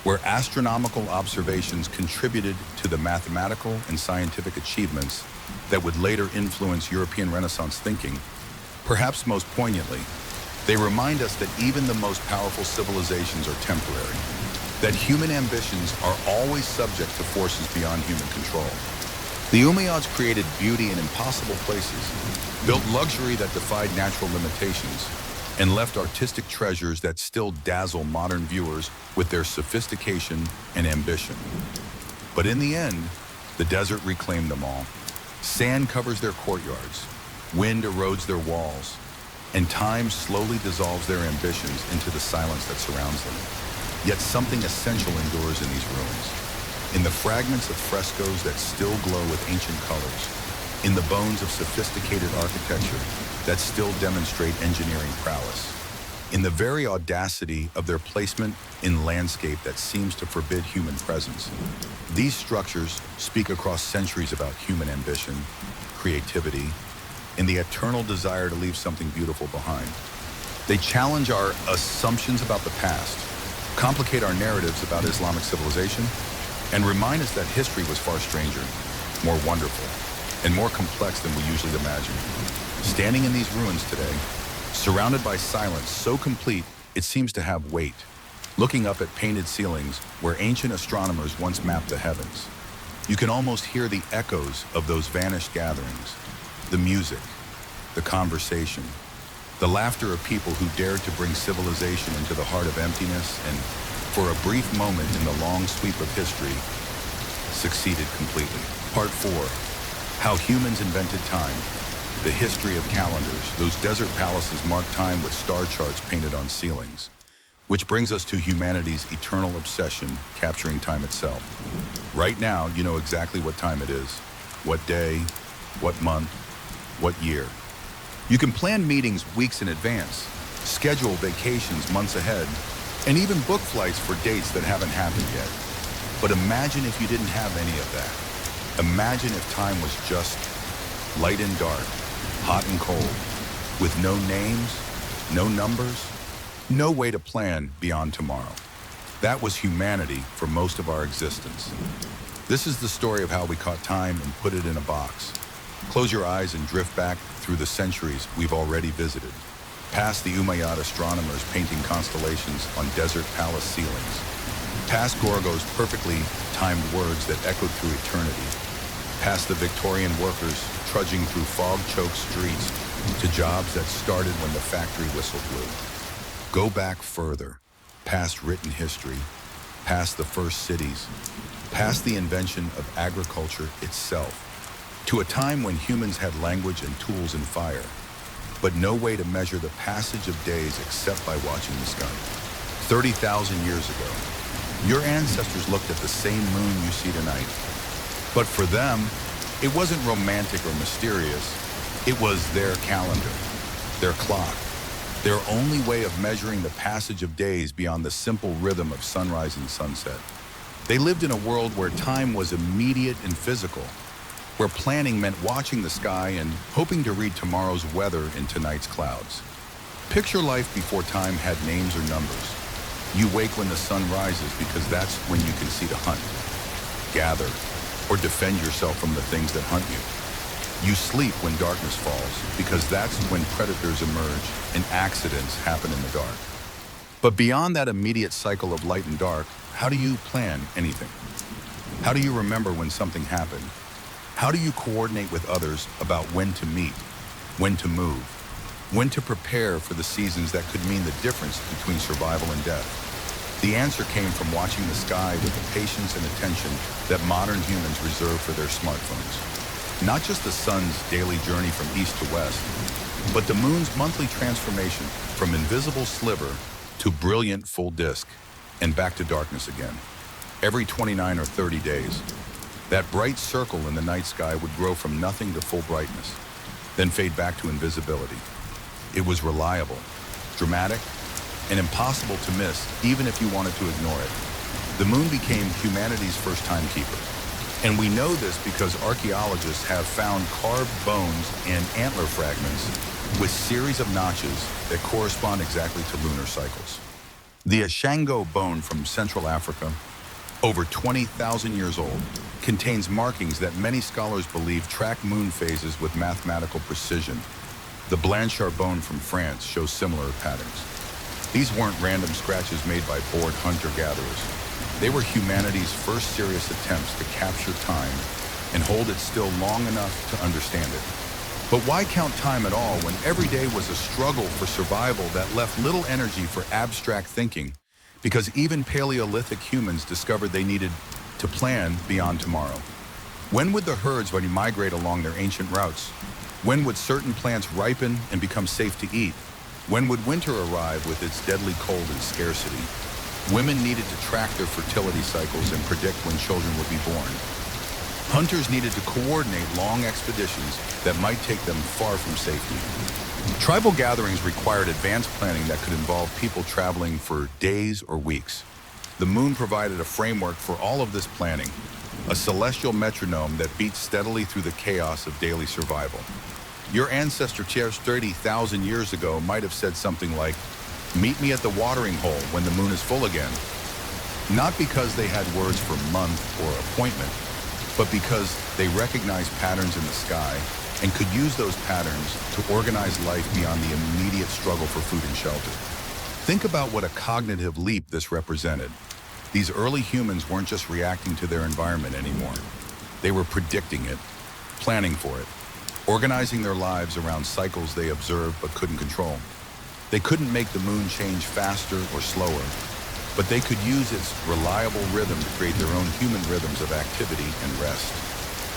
Speaker 1: where astronomical observations contributed to the mathematical and scientific achievements that would later influence European Renaissance thinking. Perhaps most poignantly, they remind us that even the most powerful civilizations are temporary, that human ambitions are always subject to forces beyond human control. The Umayyads created beauty in impossible places, built luxury that defied natural limitations, and left artistic treasures that still dazzle modern viewers with their sophistication and ambition. But in the end, the desert reclaimed them all. Sand covers their courtyards, wind erodes their walls, and time slowly dissolves their ambitions into the silence that surrounds them. Yet something essential endures in these ruins. In the fragments of frescoes that still glow with ancient colors, in the bones of sophisticated architecture that still demonstrate engineering prowess. in the very audacity of their placement in landscape that seems to forbid human presence. These structures speak across centuries about human ambition, creativity, and the eternal desire to leave something beautiful behind. They challenge our assumptions about the past, complicate our narratives about Islamic civilization, and remind us that history was far stranger, more wonderful, and more complex than we usually imagine. Standing in these ruins today, surrounded by silence so complete it seems to have weight, looking up at painted ceilings where ancient astronomers once mapped the heavens, you can almost hear the echoes of those vanished gatherings, the music, the conversation, the laughter of people who dared to bring civilization into the heart of emptiness and, for a brief moment in the long sweep of history, succeeded completely. Part 4. How humans invented time. The history of calendars. Those desert palaces mark time with star charts painted on ceilings. Which brings us to humanity's eternal obsession, capturing time itself. Right now, you know exactly what time it is, what day, what month, what year. You can plan meetings weeks in advance, schedule vacations months ahead, and even book flights for dates that haven't happened yet. But imagine if you didn't have any of that. Imagine if time was just light and dark, hot and cold, with no names, no numbers, no way to plan beyond tomorrow. That was humanity for most of our existence. This is the story of how we caught time and put it in a box. Close your eyes and drift back through the centuries we've already visited, past the Umayyad astronomers painting constellations on desert palace ceilings, past Gorgo's perfectly timed words that echoed through eternity, past the Victorian workers trudging through fog-choked streets to jobs that started when the factory whistle blew. Go back further, past written history, past the first cities, past the invention of agriculture itself, to a time when humans had language and tools and fire, but no way to measure the passage of days except by watching the sky. 30,000 years ago, your ancestors looked at the same moon you see tonight. But for them, it wasn't romantic or mysterious. It was their calendar, their clock, their only way of measuring the passage of days beyond the simple rhythm of sunrise and sunset. They lived in a world where time was immediate and physical, where planning meant watching the sky and hoping to read tomorrow's weather in tonight's clouds. Picture life before time had names or numbers. You wake when the sun rises because that's when you can see to hunt, gather, or defend yourself from the things that hunt you. You sleep when darkness falls because that's when predators emerge and accidents happen in the dark. But beyond that immediate cycle of light and dark, how do you plan anything? How do you remember when something happened? How do you coordinate with others about when to meet, when to move, when to prepare for the seasons that could mean the difference between survival and death? The answer came from watching the sky with the patience and attention that modern humans reserve for their smartphones. Not just the sun's daily journey from east to west, but the moon's monthly transformation from invisible sliver to brilliant full disk and back to darkness again. Every 29 or 30 days, that bright circle in the night sky would grow from nothing to full brightness, then fade back to invisibility. It was reliable, dramatic, and impossible to miss even if you wanted to ignore it. The moon became humanity's first timekeeper. And we know this because archaeologists have found carved bones and antler fragments with series of notches that correspond exactly to lunar cycles. The Ashango bone from Central Africa, over 20,000 years old, contains markings that many scholars believe track moon phases with mathematical precision. The Blanchard bone from France shows similar patterns. These weren't random scratches made by bored hunter-gatherers. They were humanity's first serious attempts to capture time and hold it still long enough to understand it. But why count time at all when every day was a struggle for survival that left little energy for abstract thinking? Because even Paleolithic humans discovered they needed to plan beyond tomorrow. When would the herds migrate along their ancient routes? When would certain plants ripen and become safe to eat? When would winter arrive with its deadly cold and scarcity? Women needed to track their fertility cycles and predict when children would be born. Hunters needed to coordinate long expeditions that might take them far from safety. Tribal gatherings required advanced planning that could involve people traveling for days or weeks. The moon provided a framework for all of this planning, a celestial metronome that beats steadily through the chaos of daily survival. Your ancestor 30,000 years ago might have said something like, "Meet me at the watering hole when the moon is full again." Not because they had words for month or appointment, but because they recognized patterns in the sky and could use those patterns to organize life beyond the immediate struggle for food and shelter. Think about what a cognitive leap this represented. These early humans weren't just reacting to their environment anymore. They were predicting it, planning for it, organizing their lives around cycles they observed but couldn't control. They couldn't make the moon change faster or slower, but they could use its reliable rhythm to create their own human rhythms of activity and rest,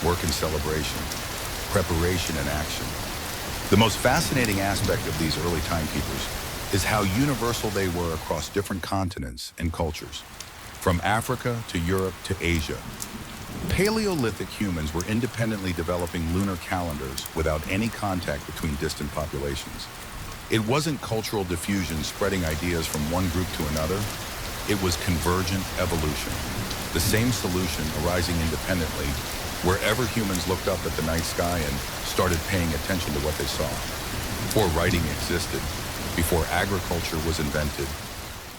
Speaker 1: work and celebration, preparation and action. The most fascinating aspect of these early timekeepers is how universal they were across different continents and cultures, from Africa to Europe to Asia. Paleolithic humans were independently developing lunar calendars without any contact between distant populations. It wasn't cultural diffusion spreading ideas from one group to another. It was convergent evolution, the same solution arising independently wherever humans looked up at the night sky and started paying attention to what they saw. Before writing existed, before agriculture was invented,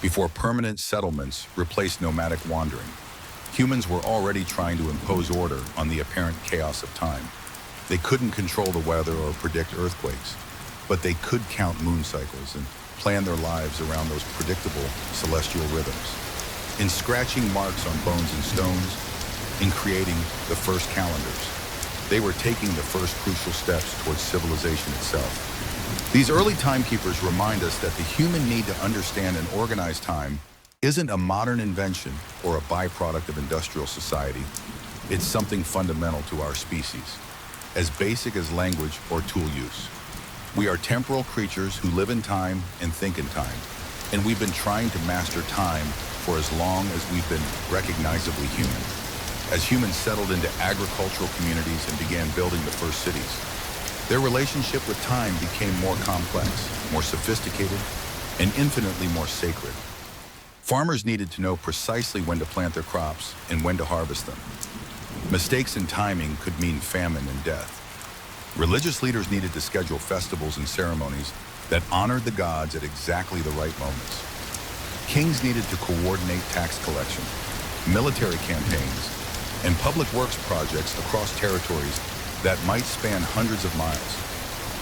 Speaker 1: before permanent settlements replaced nomadic wandering, humans were already trying to impose order on the apparent chaos of time. They couldn't control the weather or predict earthquakes, but they could count moon cycles and plan their lives around those predictable celestial rhythms. In scratching marks on bones and stones, in creating the first calendars, they were taking the first crucial steps towards civilization itself. These early timekeepers remind us that the human need to understand and organize time isn't a modern invention or a byproduct of industrial society. It's something fundamental to our species, as basic as language or tool use. We are temporal creatures who live in time and think in time, and we've been trying to master time for as long as we've been recognizably human. As humans settled into agricultural communities and began building the first cities, their relationship with time became more complex, more sophisticated, and infinitely more sacred. Farmers needed to know precisely when to plant their crops and when to harvest them. Mistakes in timing could mean famine and death. Religious leaders needed to schedule festivals and ceremonies that honored the gods at exactly the right moments. Kings needed to coordinate tax collection, military campaigns, and public works projects across territories that might span hundreds of miles.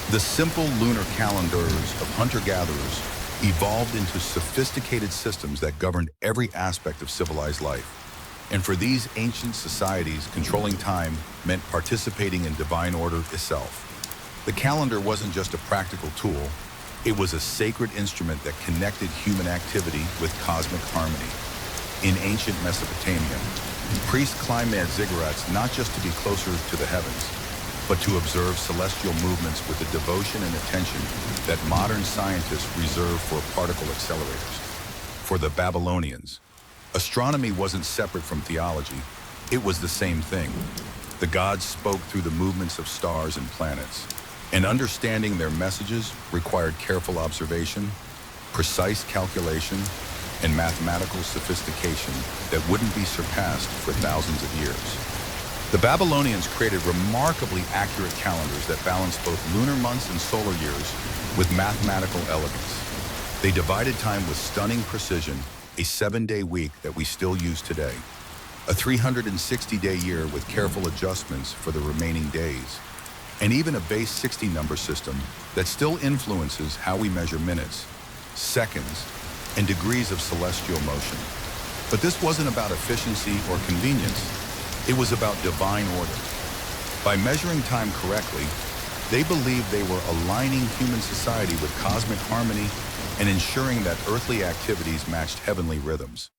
Speaker 1: The simple lunar calendars of hunter-gatherers evolved into sophisticated systems that governed every aspect of civilized life. And for these ancient societies, controlling time meant participating in divine order itself. The calendar wasn't just a practical tool, it was a sacred instrument that connected human activity with cosmic harmony. In ancient Mesopotamia, priests climbed ziggurats not just to be closer to the heavens, but to observe celestial movements with the devotion and attention that modern scientists reserve for particle accelerators. For the Babylonians, astronomy wasn't separate from theology, it was the same thing. The gods spoke through the movements of stars and planets, and understanding their messages required careful observation, precise calculation, and mathematical sophistication that wouldn't be surpassed for thousands of years. The Babylonians created remarkably accurate calendars that balanced both lunar months and solar years with mathematical elegance. They divided time with stunning precision, a 7-day week that we still use today, a 360-day year with careful adjustments for the remaining days, and even a base 60 number system that still influences how we measure minutes, seconds, and degrees of celestial motion. But this wasn't about efficiency or convenience. It was about divine order. By measuring time correctly, they believed they were aligning human society with cosmic harmony and ensuring that earthly activities matched heavenly rhythms.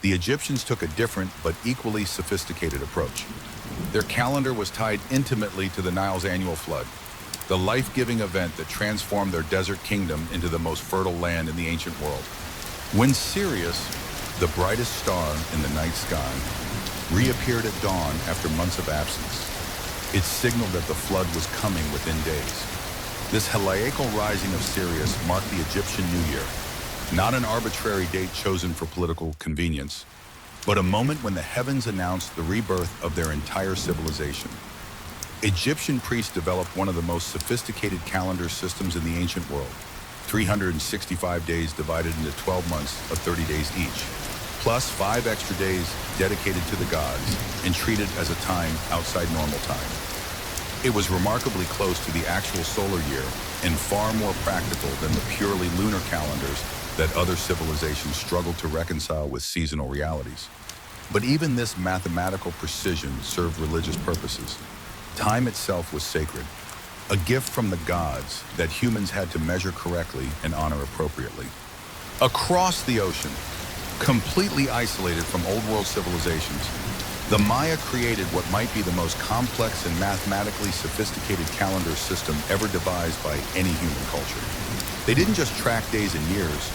Speaker 1: The Egyptians took a different but equally sophisticated approach. Their calendar was tied intimately to the Nile's annual flood, the life-giving event that transformed their desert kingdom into the most fertile land in the ancient world. When Sirius, the brightest star in the night sky, reappeared at dawn after months of absence, it signaled that the flood was coming within days. This heliacal rising of Sirius marked the Egyptian New Year, not an arbitrary date chosen for political convenience, but a moment when the heavens announced the rebirth of their entire civilization. Egyptian priests developed one of the most sophisticated calendar systems in the ancient world, 365 days divided into 12 months of 30 days each, plus 5 extra days dedicated to the gods and treated as a time outside normal time. It was remarkably close to the actual solar year and far more practical than the purely lunar calendars that other civilizations struggled to reconcile with seasonal realities. But even this mathematical precision served religious purposes. Time itself was sacred, a gift from the gods that humans had to measure correctly and honor appropriately. Across the ocean, completely isolated from old world civilizations, the Maya created what might be the most complex and mathematically sophisticated calendar system ever devised by any human culture. They didn't just track days and years,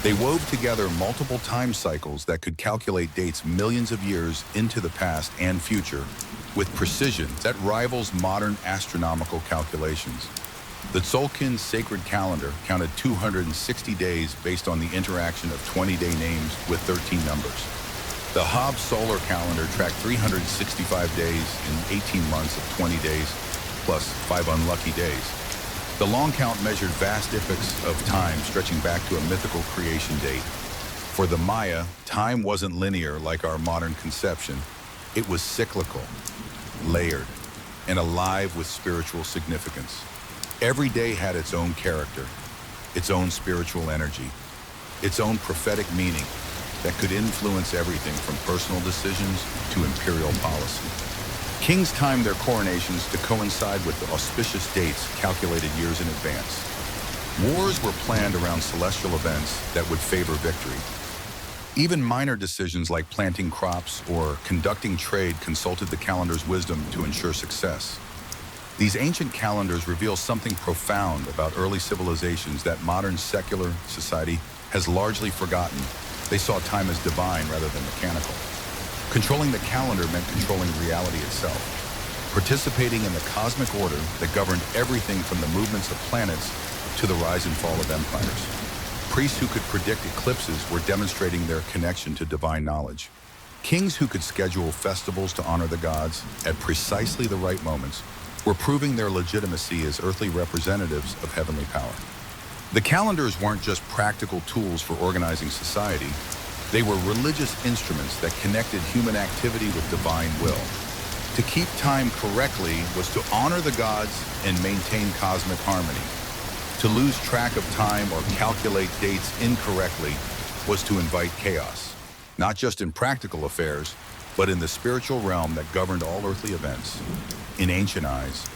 Speaker 1: they wove together multiple time cycles that could calculate dates millions of years into the past and future with precision that rivals modern astronomical calculations. The Tzolk'in sacred calendar counted 260 days based on the interaction of 20-day names with 13 numbers. The Hobbs solar calendar tracked 365 days in 18 months of 20 days, plus 5 unlucky days. The long count measured vast epochs of time stretching back to a mythical creation date. For the Maya, time wasn't linear like our modern conception. It was cyclical, layered, and alive with spiritual significance. Every day had its own character, its own spiritual energy, its own prophetic meaning that could influence everything from personal decisions to imperial policy. Kings timed their coronations to coincide with the auspicious dates calculated years in advance. Wars were planned around celestial events that would favor victory. Even minor decisions like planting crops or conducting trade consulted the calendar's wisdom to ensure success. These ancient calendars reveal something profound about early civilizations that modern secular society has largely forgotten. They saw time as divine rather than mechanical. Controlling the calendar meant controlling reality itself, participating in the cosmic order that governed everything from the movements of planets to the rise and fall of empires. Priests who could predict eclipses were demonstrating their connection to divine knowledge. Kings who could schedule festivals to honor the gods at precisely the right moments were proving their legitimacy as earthly representatives of heavenly power. The calendars weren't just practical tools for organizing society. They were religious instruments that connected human activity with divine will. To keep time correctly was to honor the gods and maintain cosmic harmony. To lose track of time or calculate dates incorrectly was to invite chaos, not just in practical affairs, but in the spiritual realm that governed all earthly events. In ancient eyes,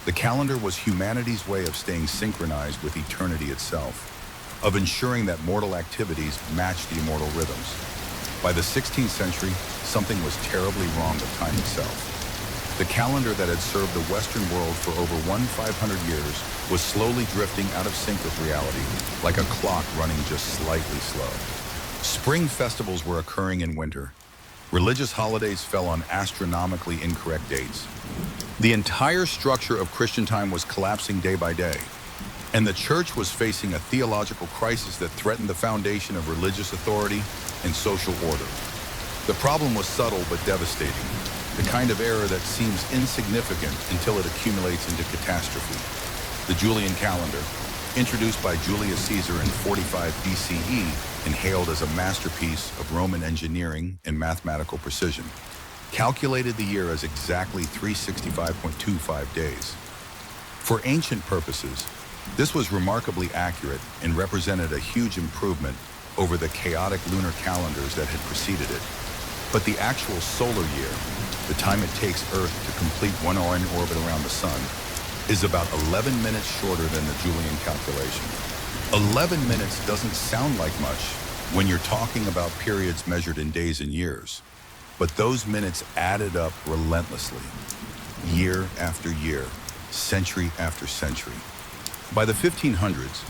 Speaker 1: the calendar was humanity's way of staying synchronized with eternity itself, of ensuring that mortal activities matched the immortal rhythms. By the 16th century, something was terribly wrong with time itself. The calendar that had served the Western world for over 1,500 years was slowly drifting out of sync with reality, like a clock running just slightly slow. Spring festivals were occurring in winter. Religious holidays fell on astronomically incorrect dates. The entire structure of Christian time was collapsing day by day, and the church was facing a theological crisis that threatened the foundation of religious authority and social order. The problem was subtle but devastating, the kind of error that seems insignificant until it accumulates into catastrophe. The Julian calendar, introduced by Julius Caesar in 45 BCE and hailed as a masterpiece of Roman engineering and mathematical precision, calculated the year as exactly 365.25 days. For ancient purposes, this was remarkably accurate and represented a huge improvement over the chaotic lunar calendars that had preceded it. But the actual solar year, the time it takes Earth to complete 1 hour in orbit around the sun, is about 11 minutes shorter than the Julian calculation. 11 minutes doesn't sound like much when you're talking about periods measured in days and years, but those minutes added up relentlessly, year after year, century after century. By the 1500s,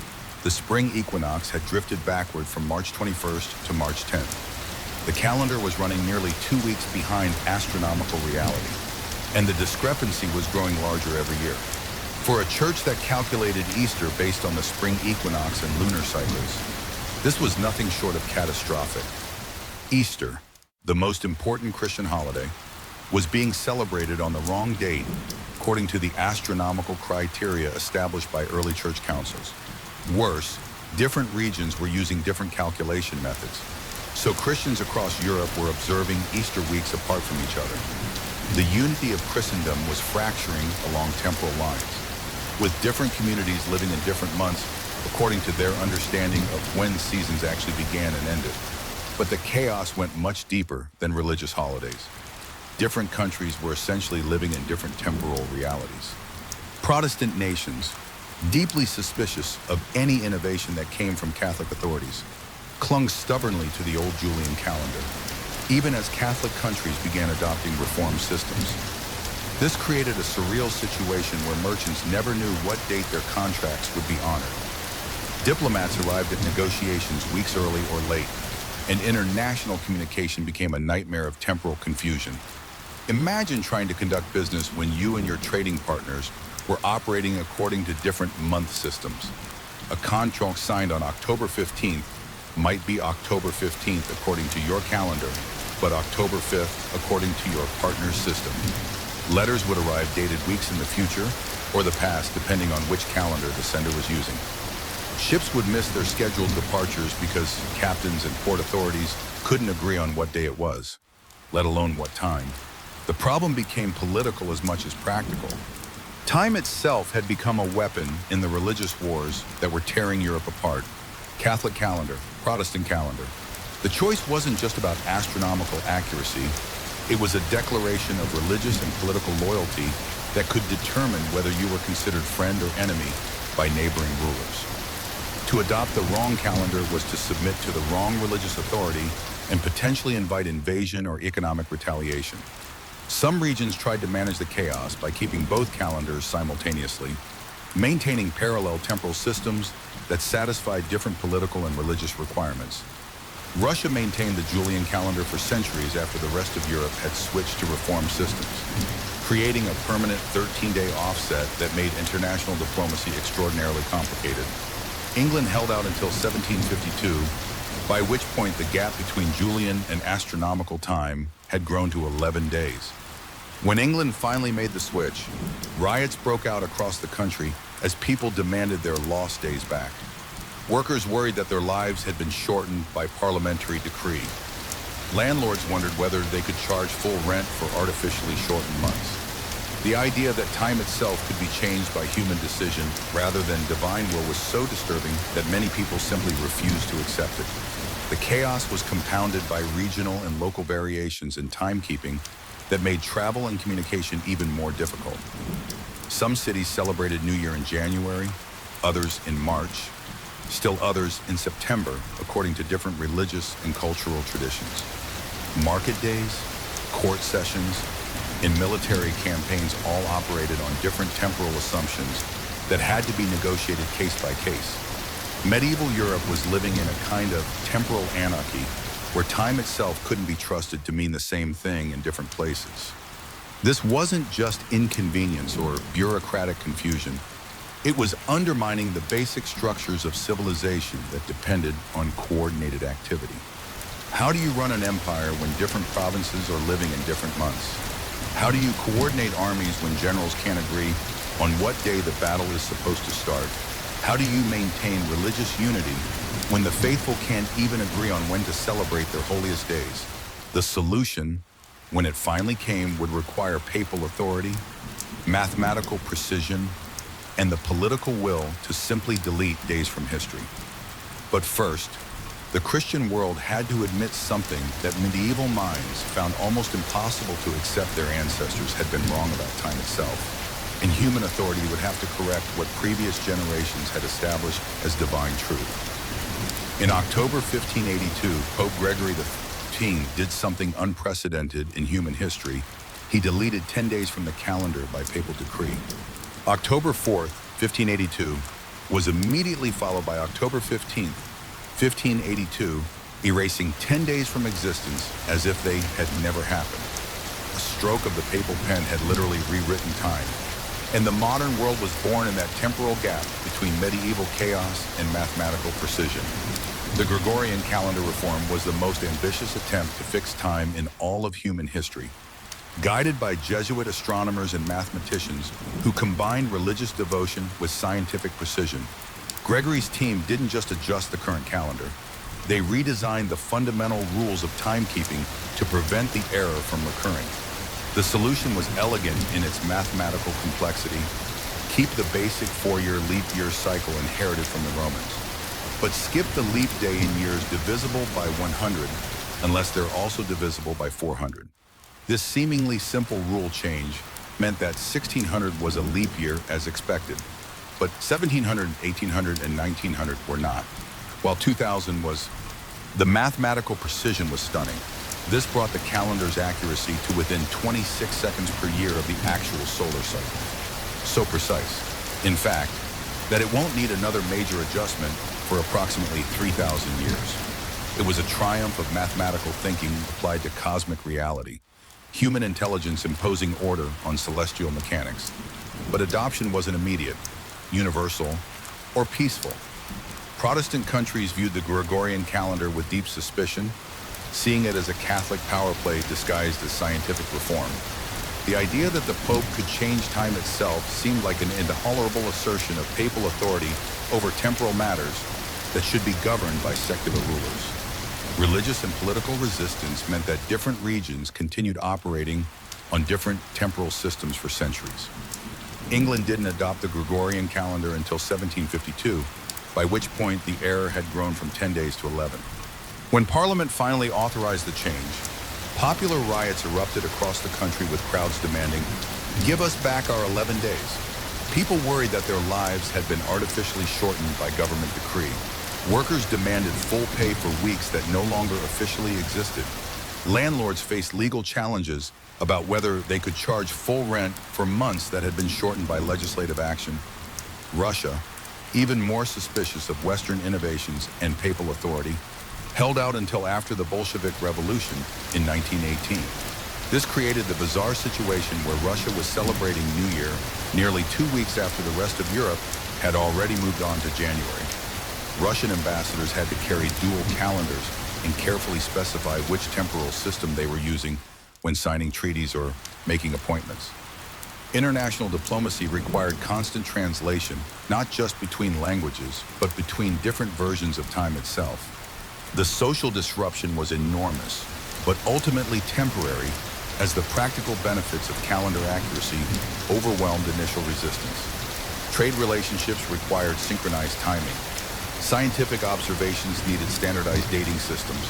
Speaker 1: the spring equinox had drifted backward from March 21st to March 10th. The calendar was running nearly 2 weeks behind astronomical reality, and the discrepancy was growing larger every year. For a church that calculated Easter based on the spring equinox and lunar cycles, this was nothing short of catastrophic. Easter, the most important Christian holiday, was being celebrated on the wrong date according to the astronomical criteria established by early church councils. Worse, different regions were using different calculation methods, so Christians across Europe were observing Easter weeks apart from each other. The unity of Christendom was fracturing along temporal lines, with different communities living in different months according to their understanding of when seasons actually began and ended. But the chaos went much deeper than religious holidays. Different countries were essentially living in different temporal realities. Protestant nations, deeply suspicious of any innovation that came from Catholic authorities, clung stubbornly to the old Julian calendar, even as Catholic countries began adopting reform systems. This created a surreal situation where merchants never knew what date their contracts would be honored. Diplomats arrived at negotiations weeks early or late, and international communication became a nightmare of temporal confusion. Imagine trying to conduct business when you and your trading partners were operating according to different month systems. A contract signed on October 15th might be October 15th according to your calendar, but October 5th according to your partner's system. Letters would arrive dated weeks in the future or the past, depending on which calendar the sender was using. Ships would miss their scheduled departures because captains and port authorities couldn't agree on what day it was, let alone what time. The problem became political as much as practical. Time itself had become a weapon in the religious wars that were tearing Europe apart. Catholic calendar, Protestant calendar. The choice wasn't just about astronomical accuracy. It was a declaration of religious and political loyalty that could determine whether you were considered friend or enemy by neighboring rulers. To adopt the wrong calendar was to submit to the wrong religious authority and potentially invite invasion or economic retaliation. Some regions tried to manage the chaos by keeping both calendars simultaneously, maintaining parallel temporal systems that satisfied different political and religious requirements. Russia maintained the Julian calendar for centuries after the rest of Europe had switched to reform systems, creating a permanent 13-day offset that made international diplomacy extraordinarily complicated. England held out until 1752, by which point the gap between Julian and astronomical time had grown to 11 days. When England finally made the switch, riots broke out across the country as people demanded their lost days back. Workers worried that their lives had been shortened by parliamentary decree. Landlords wondered whether they could charge full rent for artificially shortened months. The idea that time itself could be changed by human decision rather than divine will was so disturbing that many people simply refused to accept it. The chaos was compounded by regional and local variations in timekeeping that made travel and communication even more difficult. Some cities celebrated New Year in January, others in March, still others in September, according to different religious and cultural traditions. Market days, court sessions, and military campaigns all operated on different temporal assumptions that had to be negotiated case by case. Medieval Europe was living in a kind of temporal anarchy where time itself couldn't be trusted to mean the same thing in different places. This wasn't just inconvenience or bureaucratic confusion. It was undermining the basic structures of civilization that depended on coordinated activity. How do you run an empire when different provinces are living in different months? How do you coordinate armies when generals can't agree on what day the battle is supposed to start? How do you maintain religious unity when the faithful can't even agree on when to celebrate their holiest days? The solution, when it finally came, would require papal authority, mathematical precision, and the political will to simply delete days from history. But first, the Christian world had to admit something that medieval minds found almost impossible to accept. Their ancestors had been wrong about time itself, and human authority would have to correct what previous generations had established as divine truth. In October 1582, Pope Gregory XIII did something unprecedented in human history. He deleted 10 days from the calendar by papal decree. October 4th, 1582, was immediately followed by October 15th, 1582, erasing 10 days from existence as if they had never happened. A stroke of the papal pen had literally rewritten time. And the modern world was born in that temporal gap between medieval chaos and mathematical precision. The Gregorian calendar reform was the most ambitious attempt to fix time in all of human history. Guided by Jesuit astronomers and mathematicians who combined religious devotion with scientific precision, Gregory's team didn't just adjust the current calendar. They redesigned the fundamental rules of timekeeping to prevent the error from recurring. The solution was elegant in its mathematical complexity. Keep the basic 4-year leap year cycle inherited from the Romans, but skip the leap day in years divisible by 100 unless they're also divisible by 400. This seemingly simple rule change meant that 1600 was a leap year as expected, but 1700, 1800, and 1900 were not, while 2000 was. The mathematical precision was stunning. This brought the calendar's accuracy to within 26 seconds per year of the actual solar cycle. So precise, in fact, that it won't need another major adjustment for approximately 3,000 years. It was a triumph of mathematical thinking applied to cosmic reality, human intelligence imposing order on celestial mechanics. But adoption wasn't immediate, universal, or peaceful. Protestant countries viewed the Gregorian calendar with deep suspicion, seeing it as a Catholic power play disguised as scientific reform. The idea that the Pope could change time itself seemed like an intolerable assertion of papal authority over temporal matters that should be governed by secular rulers. Religious and political resistance meant that different regions continued operating on different temporal systems for centuries. England didn't adopt the Gregorian calendar until 1752, by which point the error had grown from 10 days to 11. When Parliament finally authorized the change, popular riots erupted across the country with crowds demanding, "Give us back our 11 days." People worried that their lives had been artificially shortened by government decree. Workers demanded full pay for weeks that no longer officially existed. Landlords faced legal challenges about whether they could charge full rent for months that had been shortened by legislative action. Russia, even more suspicious of Western innovations and papal authority, held out until after the Bolshevik Revolution in 1918. This created the bizarre situation where Russia was celebrating New Year nearly 2 weeks after the rest of Europe had already moved on to January. Russian ambassadors had to carry dual calendars and carefully specify which temporal system they were using when signing treaties or making appointments. International diplomacy required constant translation, not just between languages, but between different versions of time itself. The social disruption was enormous, but ultimately temporary, as the practical benefits of calendar accuracy overwhelmed initial resistance. Trade relationships required synchronized timing. Scientific observations needed standardized dating systems.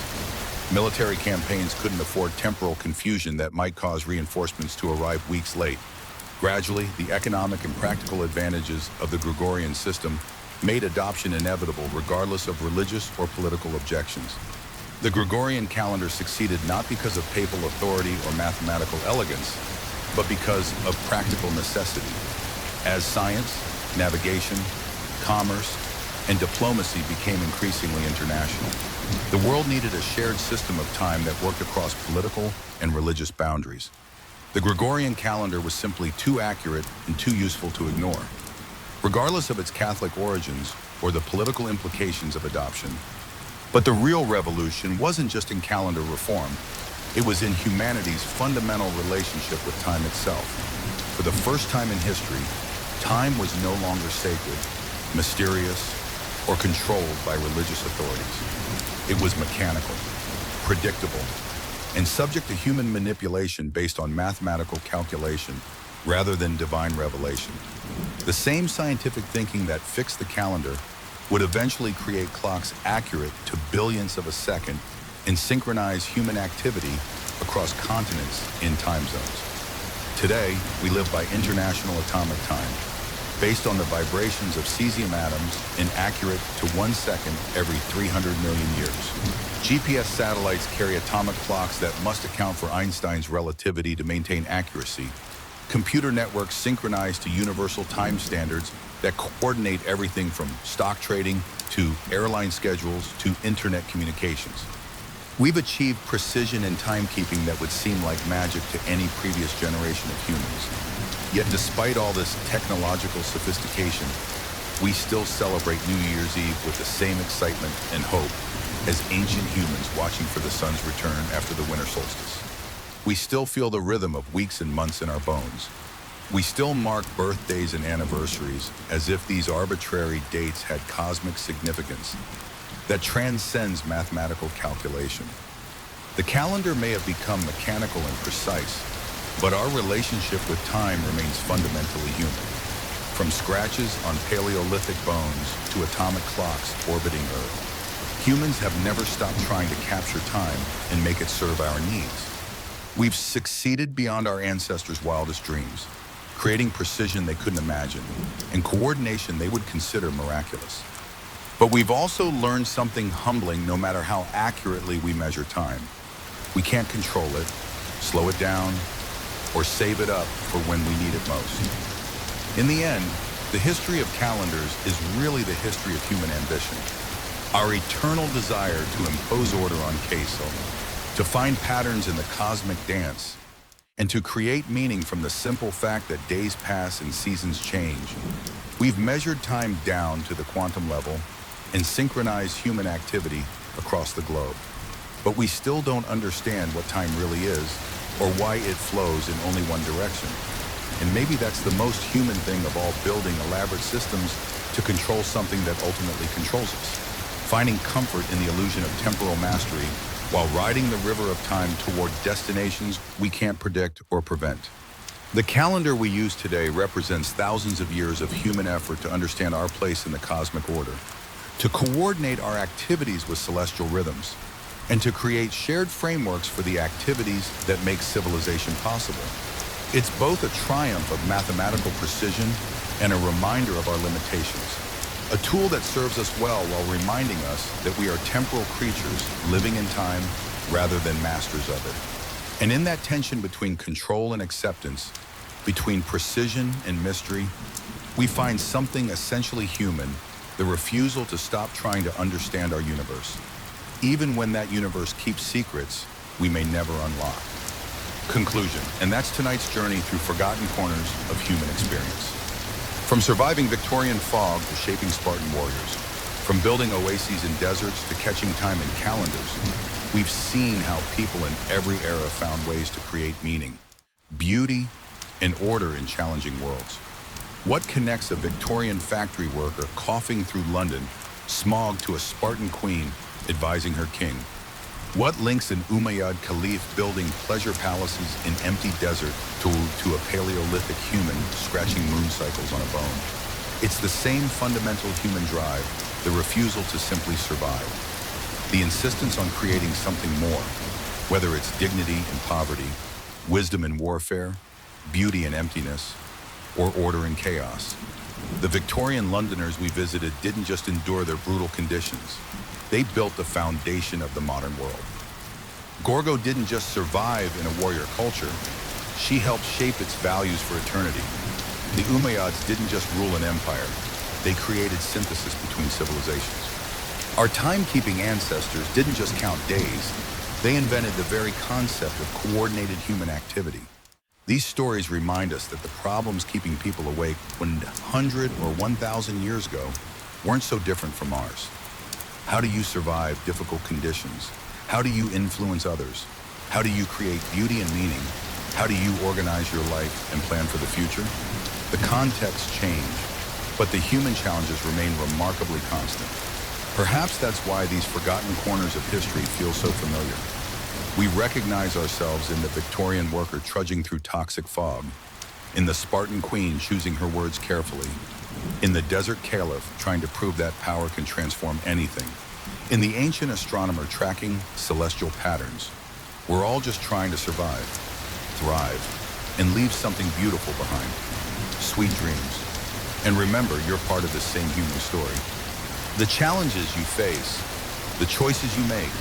Speaker 1: Military campaigns couldn't afford temporal confusion that might cause reinforcements to arrive weeks late. Gradually, the economic and practical advantages of the Gregorian system made adoption inevitable regardless of religious or political objections. The Gregorian calendar succeeded not because of papal authority or mathematical elegance, but because of practical necessity. As science, navigation, commerce, and diplomacy became increasingly international, the world needed a shared system of time that worked across political and religious boundaries. The Gregorian calendar was simply too accurate and too useful to ignore. Regardless of its Catholic origins or the political implications of adoption. But the real revolution wasn't just in calendar reform. It was in humanity's fundamental relationship with time itself. For the first time in history, time was no longer sacred, mysterious, or controlled by religious authorities. It was mechanical, predictable, and subject to human manipulation based on mathematical calculation rather than divine revelation. The same scientific thinking that fixed the calendar would eventually create clocks accurate to billionths of a second and synchronize human activity across continents in time zones. Today, we live by international atomic time, based on the vibrations of cesium atoms and accurate to 1 second every 300 million years. GPS satellites carry atomic clocks that must account for Einstein's relativity to maintain accuracy. Computer networks synchronize to universal time standards that coordinate everything from stock trading to airline schedules to internet communications. We've achieved precision in timekeeping that would seem like magic to any previous generation of humans. Yet despite all this technological sophistication, we still celebrate New Year's Eve with the same excitement and hope as ancient humans watching for the sun's return after the winter solstice. We still feel the rhythm of weeks and months in our bones. We still mark birthdays and anniversaries as if these arbitrary dates had cosmic significance that transcends mathematical calculation. The calendar may have become mechanical and precise, but our relationship with time remains fundamentally human. From scratches on Paleolithic bones to atomic clocks orbiting Earth, humans have never stopped trying to capture time and make it serve our needs. We've succeeded beyond our ancestors' wildest dreams, creating precision they couldn't imagine and coordination they would consider miraculous. But we've also learned something humbling no matter how accurately we measure time. We can't control it, slow it down, or save it up for when we need it most. In the end, the history of calendars is really the history of human ambition. Our eternal desire to impose order on Queso, to find patterns in the cosmic dance, and to create meaning from the simple fact that days pass and seasons change. We've measured time down to the quantum level and synchronized human activity across the globe. But we still don't understand what time really is or why it flows in only one direction. And maybe that's the most human thing of all, building elaborate systems to control something that ultimately controls us. Finding comfort in the illusion of temporal mastery while riding the river of time toward destinations we can't predict or prevent. The calendar we use today represents thousands of years of human effort to understand our place in the cosmic order, to coordinate our activities with celestial rhythms, and to create shared frameworks for the activities that make civilization possible. It's both a triumph of mathematical precision and a reminder of our limitations, a tool that serves us well while reminding us that we are temporal creatures living in time rather than masters of it. And in that tension between control and acceptance, between precision and mystery, we find something essentially human: the refusal to stop trying to understand our universe, even when that universe keeps secrets we may never unlock. Conclusion, and that's tonight's journey through forgotten corners of human experience. From surviving Victorian fog to shaping Spartan warriors, from building oases in deserts to catching time in calendars, we've seen how people in every era found ways to create meaning, beauty, and order in challenging worlds. What connects a Victorian factory worker coughing through London, smog, to a Spartan queen advising her king? What links an Umayyad caliph building pleasure palaces in empty desert to a Paleolithic human scratching moon cycles on a bone? It's the same fundamental human drive, the refusal to simply survive, the insistence on creating something more, whether it's dignity in poverty, wisdom in warfare, beauty in emptiness, or order in chaos. The Victorian Londoners we visited didn't just endure their brutal conditions. They built the foundation of the modern world. Gorgo didn't just survive in a warrior culture. She helped shape its values for eternity. The Umayyads didn't just rule an empire. They created synthesis between civilizations. Our timekeeping ancestors didn't just count days. They invented the very concept of coordinated human activity. These stories remind us that the problems keeping people awake 100 or 1,000 years ago weren't so different from ours. How do you survive difficult conditions? How do you influence others? How do you create beauty and meaning? How do you organize your life and plan for the future? The contexts change, but the human challenges remain remarkably constant. Perhaps that's why these forgotten corners of history feel so familiar. We recognize ourselves in the Victorian worker trudging through toxic fog, in the Spartan queen choosing her words carefully, in the desert caliph trying to prove that power can transform anything, in the ancient astronomer tracking celestial patterns. We're all just trying to survive, thrive, and leave something beautiful behind. Sweet dreams. And remember, you're part of the same human story. The challenges you face, the choices you make,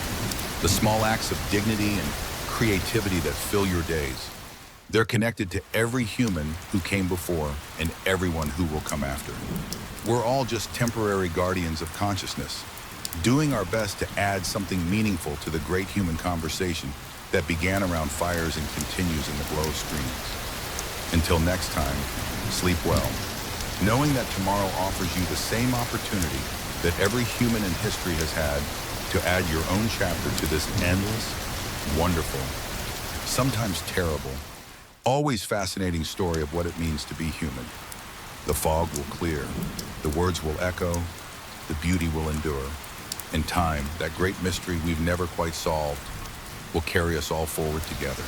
Speaker 1: the small acts of dignity and creativity that fill your days, they're connected to every human who came before and everyone who will come after. We're all just temporary guardians of consciousness, doing our best to add something meaningful to the great human conversation that began around fires and continues in the glow screens. Until next time, sleep well, knowing that tomorrow offers you the same opportunity that every human in history has had to add your own chapter to this endless, wonderful, sometimes terrible, always fascinating story of what it means to be human. The fog will clear, the words will echo, the beauty will endure. In time, that great mystery we've never quite solved will carry us all forward together.